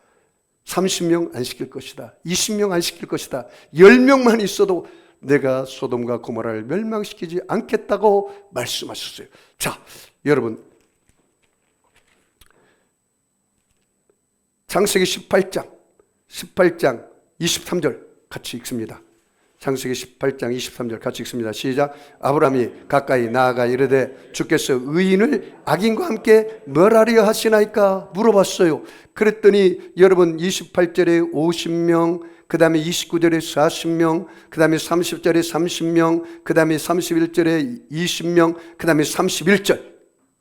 30명 안 시킬 것이다. 20명 안 시킬 것이다. 10명만 있어도 내가 소돔과 고모라를 멸망시키지 않겠다고 말씀하셨어요. 자, 여러분, 창세기 18장 23절 같이 읽습니다. 창세기 18장 23절 같이 읽습니다. 시작. 아브라함이 가까이 나아가 이르되 주께서 의인을 악인과 함께 멸하려 하시나이까 물어봤어요. 그랬더니 여러분 28절에 50명, 그 다음에 29절에 40명, 그 다음에 30절에 30명, 그 다음에 31절에 20명, 그 다음에 31절,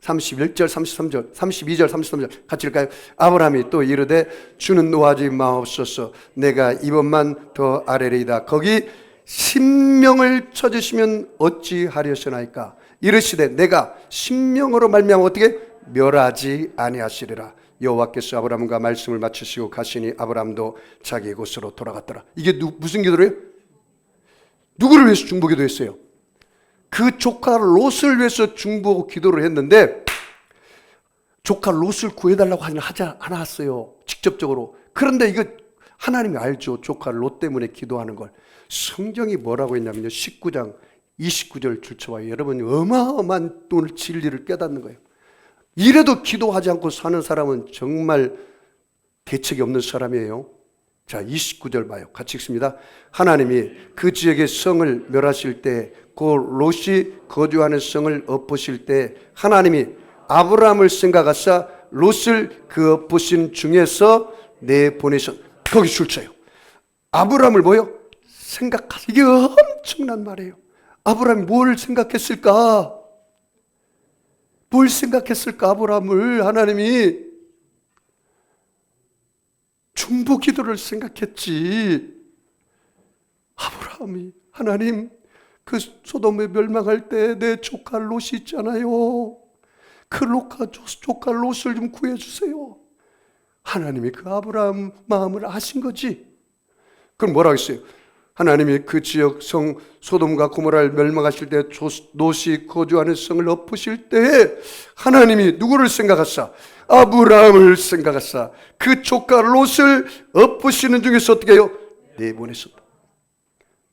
33절, 32절, 33절 같이 읽을까요? 아브라함이 또 이르되 주는 노하지 마옵소서. 내가 이번만 더 아뢰리이다. 거기 10명을 쳐주시면 어찌하려시나이까. 이르시되 내가 10명으로 말미암아 어떻게 멸하지 아니하시리라. 여호와께서 아브라함과 말씀을 마치시고 가시니 아브라함도 자기 곳으로 돌아갔더라. 이게 무슨 기도래요? 누구를 위해서 중보기도 했어요? 그 조카 롯을 위해서 중보 기도를 했는데 조카 롯을 구해달라고 하지 않았어요, 직접적으로. 그런데 이거 하나님이 알죠, 조카 롯 때문에 기도하는 걸. 성경이 뭐라고 했냐면요, 19장 29절 줄쳐봐요. 여러분, 어마어마한 오늘 진리를 깨닫는 거예요. 이래도 기도하지 않고 사는 사람은 정말 대책이 없는 사람이에요. 자, 29절 봐요. 같이 읽습니다. 하나님이 그 지역의 성을 멸하실 때, 그 롯이 거주하는 성을 엎으실 때 하나님이 아브라함을 생각하사 롯을 그 엎으신 중에서 내보내셨. 거기 줄쳐요. 아브라함을 뭐요? 생각하세요. 이게 엄청난 말이에요. 아브라함이 뭘 생각했을까? 뭘 생각했을까? 아브라함을 하나님이 중보 기도를 생각했지. 아브라함이 하나님, 그 소돔에 멸망할 때 내 조카 롯이 있잖아요. 그 조카 롯을 좀 구해주세요. 하나님이 그 아브라함 마음을 아신 거지. 그럼 뭐라고 했어요? 하나님이 그 지역 성 소돔과 고모라를 멸망하실 때 롯이 거주하는 성을 엎으실 때 하나님이 누구를 생각하사? 아브라함을 생각하사 그 조카 롯을 엎으시는 중에서 어떻게 해요? 내보내셨다.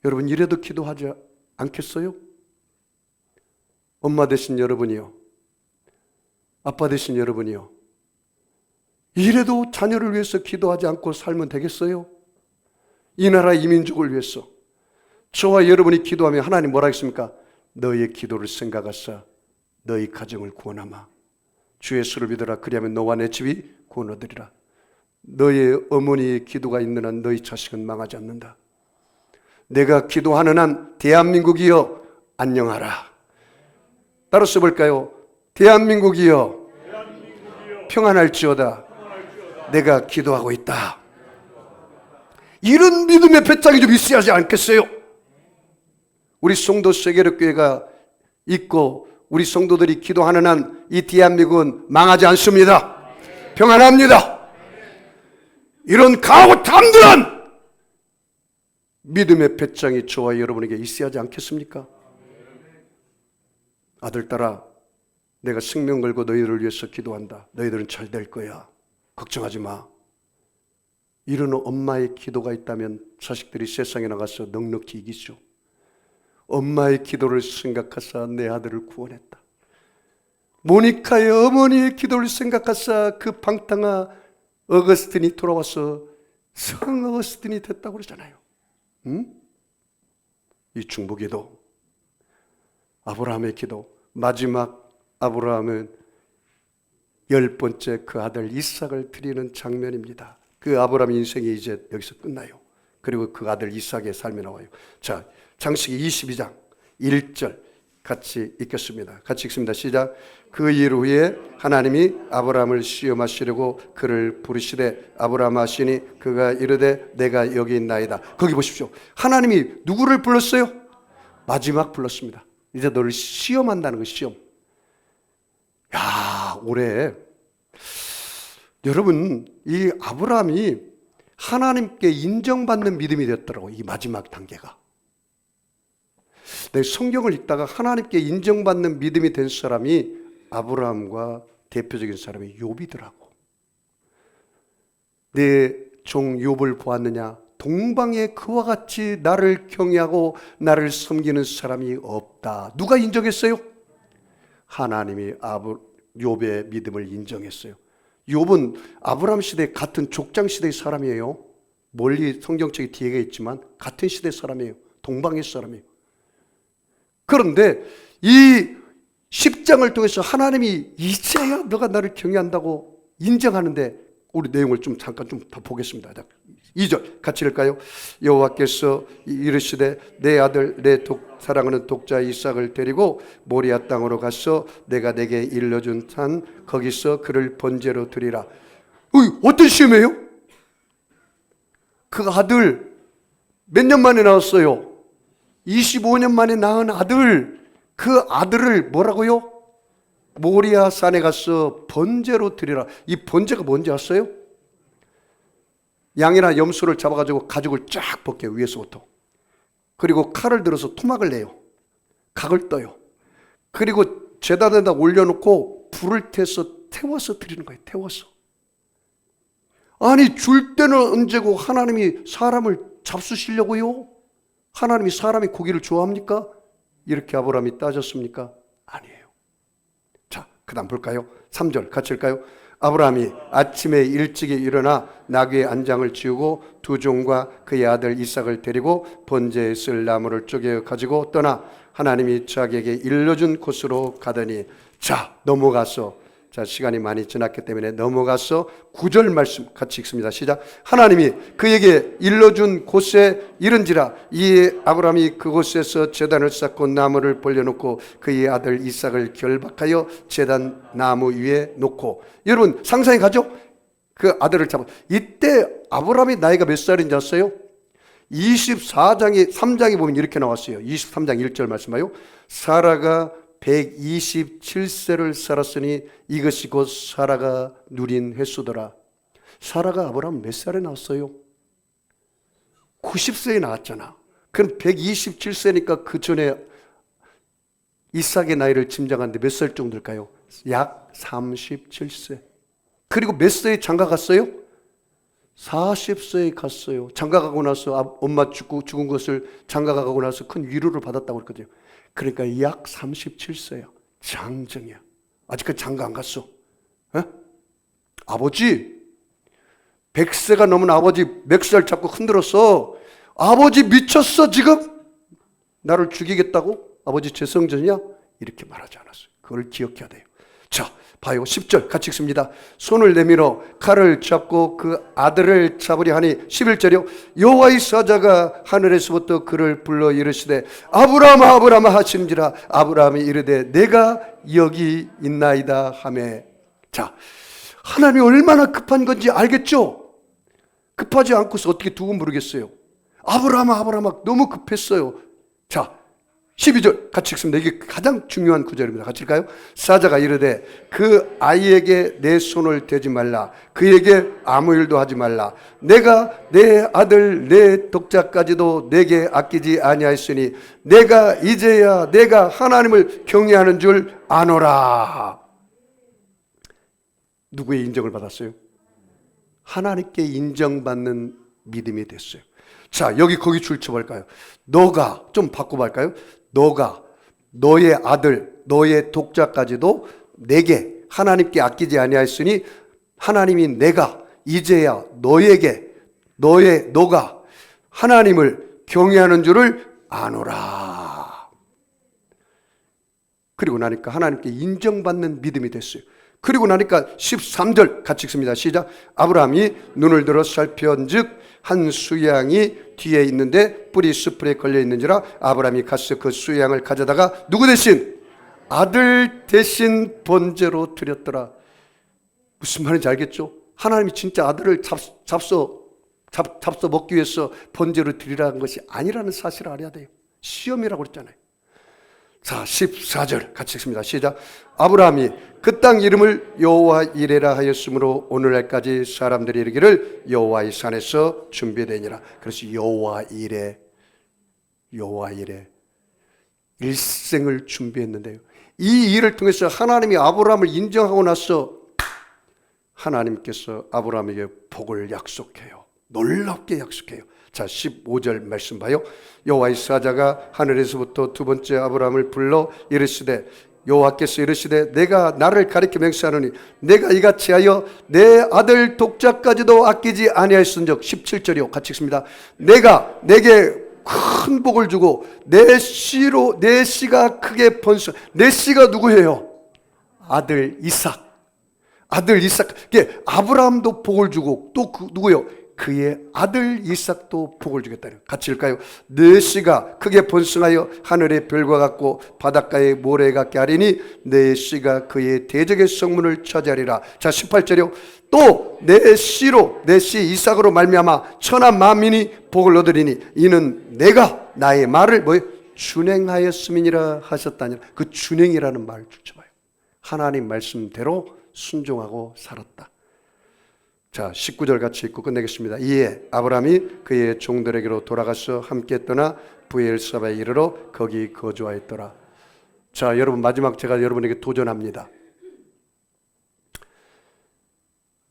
여러분, 이래도 기도하지 않겠어요? 엄마 되신 여러분이요, 아빠 되신 여러분이요, 이래도 자녀를 위해서 기도하지 않고 살면 되겠어요? 이 나라 이 민족을 위해서 저와 여러분이 기도하면 하나님 뭐라 했습니까? 너의 기도를 생각하사 너희 가정을 구원하마. 주의 수를 믿어라. 그리하면 너와 내 집이 구원 얻으리라. 너의 어머니의 기도가 있는 한 너희 자식은 망하지 않는다. 내가 기도하는 한 대한민국이여 안녕하라. 따로 써볼까요? 대한민국이여 평안할지어다. 내가 기도하고 있다. 이런 믿음의 배짱이 좀 있어야 하지 않겠어요? 우리 성도 세계력교회가 있고 우리 성도들이 기도하는 한 이 대한민국은 망하지 않습니다. 평안합니다. 이런 강하고 담대한 믿음의 배짱이 저와 여러분에게 있어야 하지 않겠습니까? 아들, 딸아, 내가 생명 걸고 너희들을 위해서 기도한다. 너희들은 잘 될 거야. 걱정하지 마. 이런 엄마의 기도가 있다면 자식들이 세상에 나가서 넉넉히 이기죠. 엄마의 기도를 생각하사 내 아들을 구원했다. 모니카의 어머니의 기도를 생각하사 그 방탕한 어거스틴이 돌아와서 성 어거스틴이 됐다고 그러잖아요. 응? 이 중보기도, 아브라함의 기도, 마지막 아브라함은 10번째 그 아들 이삭을 드리는 장면입니다. 그 아브라함 인생이 이제 여기서 끝나요. 그리고 그 아들 이삭의 삶이 나와요. 자, 창세기 22장 1절 같이 읽겠습니다. 같이 읽습니다. 시작. 그 일 후에 하나님이 아브라함을 시험하시려고 그를 부르시되 아브라함 하시니 그가 이르되 내가 여기 있나이다. 거기 보십시오. 하나님이 누구를 불렀어요? 마지막 불렀습니다. 이제 너를 시험한다는 거, 시험. 야, 올해 여러분, 이 아브라함이 하나님께 인정받는 믿음이 됐더라고요. 이 마지막 단계가. 내 성경을 읽다가 하나님께 인정받는 믿음이 된 사람이 아브라함과 대표적인 사람이 욥이더라고. 내 종 욥을 보았느냐? 동방에 그와 같이 나를 경외하고 나를 섬기는 사람이 없다. 누가 인정했어요? 하나님이 욥의 믿음을 인정했어요. 욥은 아브라함 시대 같은 족장 시대의 사람이에요. 멀리 성경책이 뒤에 있지만 같은 시대 사람이에요. 동방의 사람이에요. 그런데 이 10장을 통해서 하나님이 이제야 너가 나를 경외한다고 인정하는데, 우리 내용을 좀 잠깐 좀 더 보겠습니다. 2절 같이 읽을까요? 여호와께서 이르시되 내 아들 내 사랑하는 독자 이삭을 데리고 모리아 땅으로 가서 내가 내게 일러준 산 거기서 그를 번제로 드리라. 어떤 시험이에요? 그 아들 몇 년 만에 낳았어요? 25년 만에 낳은 아들, 그 아들을 뭐라고요? 모리아 산에 가서 번제로 드리라. 이 번제가 뭔지 아세요? 양이나 염소를 잡아가지고 가죽을 쫙 벗겨요, 위에서부터. 그리고 칼을 들어서 토막을 내요. 각을 떠요. 그리고 제단에다 올려놓고 불을 태워서 드리는 거예요. 태워서. 아니 줄 때는 언제고 하나님이 사람을 잡수시려고요? 하나님이 사람이 고기를 좋아합니까? 이렇게 아브라함이 따졌습니까? 아니에요. 자, 그 다음 볼까요? 3절 같이 읽을까요? 아브라함이 아침에 일찍이 일어나 나귀의 안장을 지우고 두 종과 그의 아들 이삭을 데리고 번제에 쓸 나무를 쪼개 가지고 떠나 하나님이 자기에게 일러준 곳으로 가더니, 자 넘어가서, 자 시간이 많이 지났기 때문에 넘어가서 9절 말씀 같이 읽습니다. 시작. 하나님이 그에게 일러준 곳에 이른지라 이에 아브라함이 그곳에서 제단을 쌓고 나무를 벌려놓고 그의 아들 이삭을 결박하여 제단 나무 위에 놓고. 여러분 상상해 가죠? 그 아들을 잡아. 이때 아브라함이 나이가 몇 살인지 아세요? 24장에 3장에 보면 이렇게 나왔어요. 23장 1절 말씀 봐요. 사라가 127세를 살았으니 이것이 곧 사라가 누린 횟수더라. 사라가 아브라함 몇 살에 낳았어요? 90세에 낳았잖아. 그럼 127세니까 그 전에 이삭의 나이를 짐작하는데 몇 살 정도일까요? 약 37세. 그리고 몇 세에 장가 갔어요? 40세에 갔어요. 장가 가고 나서 엄마 죽은 것을 장가 가고 나서 큰 위로를 받았다고 그랬거든요. 그러니까 약 37세야. 장정이야. 아직까지 장가 안 갔어. 에? 아버지 100세가 넘은 아버지 맥살 잡고 흔들었어. 아버지 미쳤어 지금? 나를 죽이겠다고? 아버지 재성전이야? 이렇게 말하지 않았어요. 그걸 기억해야 돼요. 자 봐요. 10절 같이 읽습니다. 손을 내밀어 칼을 잡고 그 아들을 잡으려 하니 11절이요. 여호와의 사자가 하늘에서부터 그를 불러 이르시되 아브라함아 아브라함아 하시는지라 아브라함이 이르되 내가 여기 있나이다 하매. 자 하나님이 얼마나 급한 건지 알겠죠? 급하지 않고서 어떻게 두고 부르겠어요? 아브라함아 아브라함아 너무 급했어요. 자 12절 같이 읽습니다. 이게 가장 중요한 구절입니다. 같이 읽을까요? 사자가 이르되 그 아이에게 내 손을 대지 말라. 그에게 아무 일도 하지 말라. 내가 내 아들 내 독자까지도 내게 아끼지 아니하였으니 내가 이제야 내가 하나님을 경외하는 줄 아노라. 누구의 인정을 받았어요? 하나님께 인정받는 믿음이 됐어요. 자 여기 거기 줄 쳐볼까요? 너가 좀 바꿔볼까요? 너가 너의 아들 너의 독자까지도 내게 하나님께 아끼지 아니하였으니 하나님이 내가 이제야 너에게 너가 하나님을 경외하는 줄을 아노라. 그리고 나니까 하나님께 인정받는 믿음이 됐어요. 그리고 나니까 13절 같이 읽습니다. 시작. 아브라함이 눈을 들어 살펴은즉 한 수양이 뒤에 있는데 뿔이 수풀에 걸려 있는지라 아브라함이 가서 그 수양을 가져다가 누구 대신? 아들 대신 번제로 드렸더라. 무슨 말인지 알겠죠? 하나님이 진짜 아들을 잡숴 먹기 위해서 번제로 드리라는 것이 아니라는 사실을 알아야 돼요. 시험이라고 그랬잖아요. 자 14절 같이 읽습니다. 시작. 아브라함이 그 땅 이름을 여호와 이레라 하였으므로 오늘날까지 사람들이 이르기를 여호와의 산에서 준비되니라. 그래서 여호와 이레 일생을 준비했는데요. 이 일을 통해서 하나님이 아브라함을 인정하고 나서 하나님께서 아브라함에게 복을 약속해요. 놀랍게 약속해요. 자 15절 말씀 봐요. 여호와의 사자가 하늘에서부터 두 번째 아브라함을 불러 이르시되 여호와께서 이르시되 내가 나를 가리켜 맹세하노니 내가 이같이 하여 내 아들 독자까지도 아끼지 아니하였은즉 17절이요. 같이 읽습니다. 내가 내게 큰 복을 주고 내 씨가 크게 번성. 내 씨가 누구예요? 아들 이삭. 이게 아브라함도 복을 주고 또 누구요? 그의 아들 이삭도 복을 주겠다는. 같이 읽을까요? 내 씨가 크게 번성하여 하늘의 별과 같고 바닷가의 모래 같게 하리니 내 씨가 그의 대적의 성문을 차지하리라. 자 18절이요. 또 내 씨 이삭으로 말미암아 천하 만민이 복을 얻으리니 이는 내가 나의 말을 준행하였음이니라 하셨다니라. 그 준행이라는 말을 붙여봐요. 하나님 말씀대로 순종하고 살았다. 자, 19절 같이 읽고 끝내겠습니다. 이에 아브라함이 그의 종들에게로 돌아가서 함께 떠나 브엘사바에 이르러 거기 거주하였더라. 자, 여러분, 마지막 제가 여러분에게 도전합니다.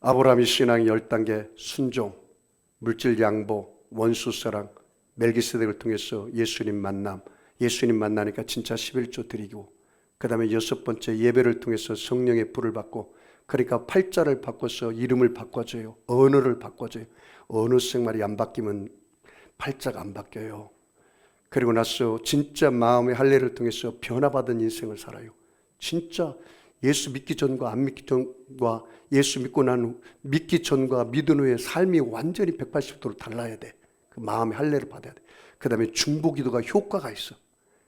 아브라함의 신앙의 10단계: 순종, 물질 양보, 원수 사랑, 멜기세덱을 통해서 예수님 만남, 예수님 만나니까 진짜 11조 드리고, 그 다음에 6번째 예배를 통해서 성령의 불을 받고, 그러니까 팔자를 바꿔서 이름을 바꿔줘요. 언어를 바꿔줘요. 언어 생활이 안 바뀌면 팔자가 안 바뀌어요. 그리고 나서 진짜 마음의 할례를 통해서 변화받은 인생을 살아요. 진짜 예수 믿기 전과 안 믿기 전과 예수 믿고 난 후, 믿기 전과 믿은 후에 삶이 완전히 180도로 달라야 돼. 그 마음의 할례를 받아야 돼. 그 다음에 중보기도가 효과가 있어.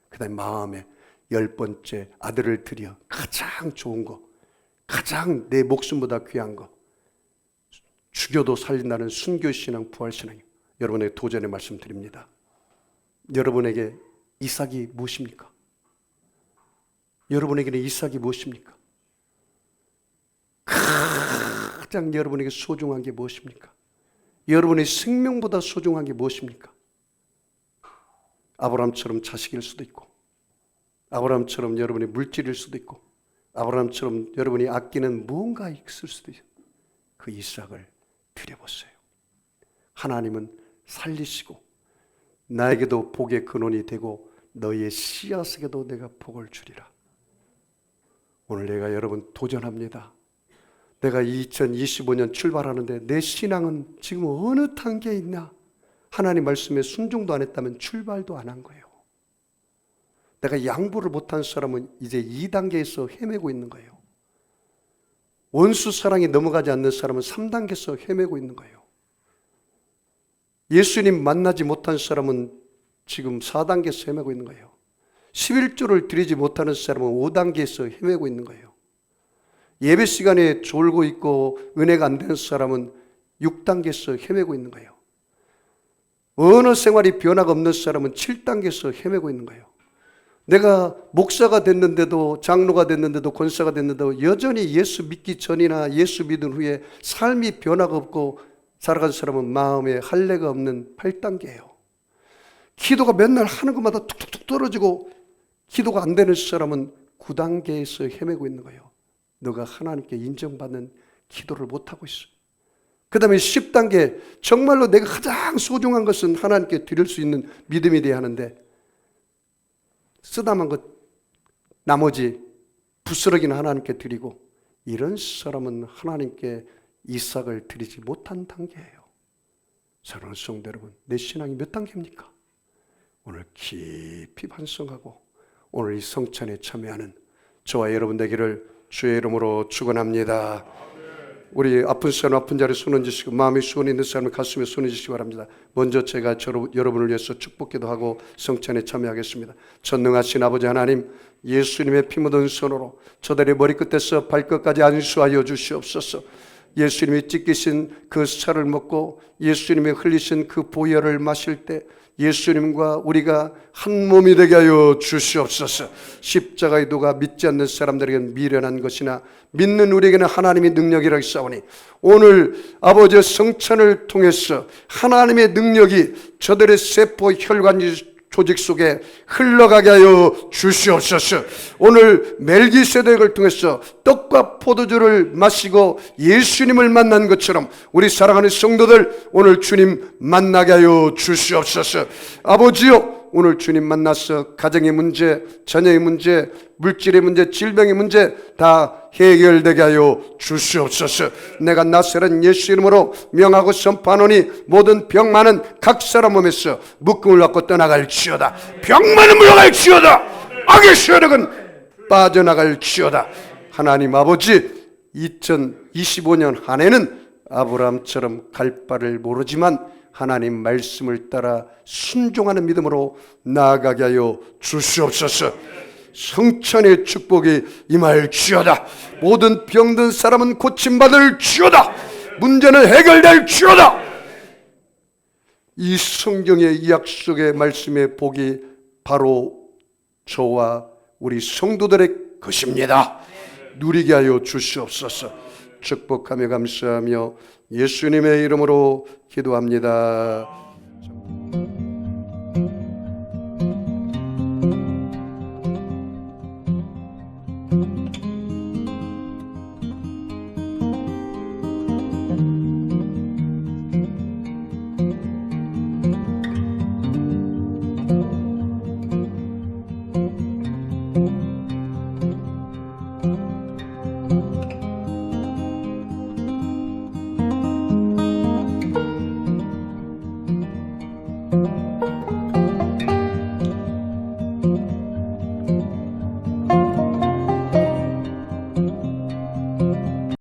그 다음에 마음에 10번째 아들을 드려, 가장 좋은 거, 가장 내 목숨보다 귀한 거, 죽여도 살린다는 순교신앙, 부활신앙이에요. 여러분에게 도전의 말씀 드립니다. 여러분에게 이삭이 무엇입니까? 여러분에게는 이삭이 무엇입니까? 가장 여러분에게 소중한 게 무엇입니까? 여러분의 생명보다 소중한 게 무엇입니까? 아브라함처럼 자식일 수도 있고, 아브라함처럼 여러분의 물질일 수도 있고, 아브라함처럼 여러분이 아끼는 무언가 있을 수도 있어요. 그 이삭을 드려보세요. 하나님은 살리시고 나에게도 복의 근원이 되고 너희의 씨앗에게도 내가 복을 주리라. 오늘 내가 여러분 도전합니다. 내가 2025년 출발하는데 내 신앙은 지금 어느 단계에 있나? 하나님 말씀에 순종도 안 했다면 출발도 안 한 거예요. 내가 양보를 못한 사람은 이제 2단계에서 헤매고 있는 거예요. 원수 사랑이 넘어가지 않는 사람은 3단계에서 헤매고 있는 거예요. 예수님 만나지 못한 사람은 지금 4단계에서 헤매고 있는 거예요. 11조를 드리지 못하는 사람은 5단계에서 헤매고 있는 거예요. 예배 시간에 졸고 있고 은혜가 안 되는 사람은 6단계에서 헤매고 있는 거예요. 언어 생활이 변화가 없는 사람은 7단계에서 헤매고 있는 거예요. 내가 목사가 됐는데도, 장로가 됐는데도, 권사가 됐는데도 여전히 예수 믿기 전이나 예수 믿은 후에 삶이 변화가 없고 살아간 사람은 마음에 할례가 없는 8단계예요. 기도가 맨날 하는 것마다 툭툭툭 떨어지고 기도가 안 되는 사람은 9단계에서 헤매고 있는 거예요. 너가 하나님께 인정받는 기도를 못하고 있어. 그 다음에 10단계, 정말로 내가 가장 소중한 것은 하나님께 드릴 수 있는 믿음이 돼야 하는데 쓰다만 것 나머지 부스러기는 하나님께 드리고, 이런 사람은 하나님께 이삭을 드리지 못한 단계예요. 사랑하는 성도 여러분, 내 신앙이 몇 단계입니까? 오늘 깊이 반성하고 오늘 이 성찬에 참여하는 저와 여러분 되기를 주의 이름으로 축원합니다. 우리 아픈 사람 아픈 자리에 손 얹으시고 마음에 수원이 있는 사람은 가슴에 손 얹으시기 바랍니다. 먼저 제가 여러분을 위해서 축복기도 하고 성찬에 참여하겠습니다. 전능하신 아버지 하나님, 예수님의 피 묻은 손으로 저들의 머리끝에서 발끝까지 안수하여 주시옵소서. 예수님이 찢기신 그 살을 먹고 예수님이 흘리신 그 보혈을 마실 때 예수님과 우리가 한 몸이 되게 하여 주시옵소서. 십자가의 도가 믿지 않는 사람들에게는 미련한 것이나 믿는 우리에게는 하나님의 능력이라고 싸우니, 오늘 아버지의 성찬을 통해서 하나님의 능력이 저들의 세포 혈관 조직 속에 흘러가게 하여 주시옵소서. 오늘 멜기세덱을 통해서 떡과 포도주를 마시고 예수님을 만난 것처럼 우리 사랑하는 성도들 오늘 주님 만나게 하여 주시옵소서. 아버지요, 오늘 주님 만나서 가정의 문제, 자녀의 문제, 물질의 문제, 질병의 문제 다 해결되게 하여 주시옵소서. 내가 나사렛 예수 이름으로 명하고 선포하노니 모든 병만은 각 사람 몸에서 묶음을 받고 떠나갈지어다. 병만은 물러갈지어다. 악의 세력은 빠져나갈지어다. 하나님 아버지, 2025년 한 해는 아브라함처럼 갈 바를 모르지만 하나님 말씀을 따라 순종하는 믿음으로 나아가게 하여 주시옵소서. 성찬의 축복이 임할지어다. 모든 병든 사람은 고침받을지어다. 문제는 해결될지어다. 이 성경의 이 약속의 말씀의 복이 바로 저와 우리 성도들의 것입니다. 누리게 하여 주시옵소서. 축복하며 감사하며 예수님의 이름으로 기도합니다.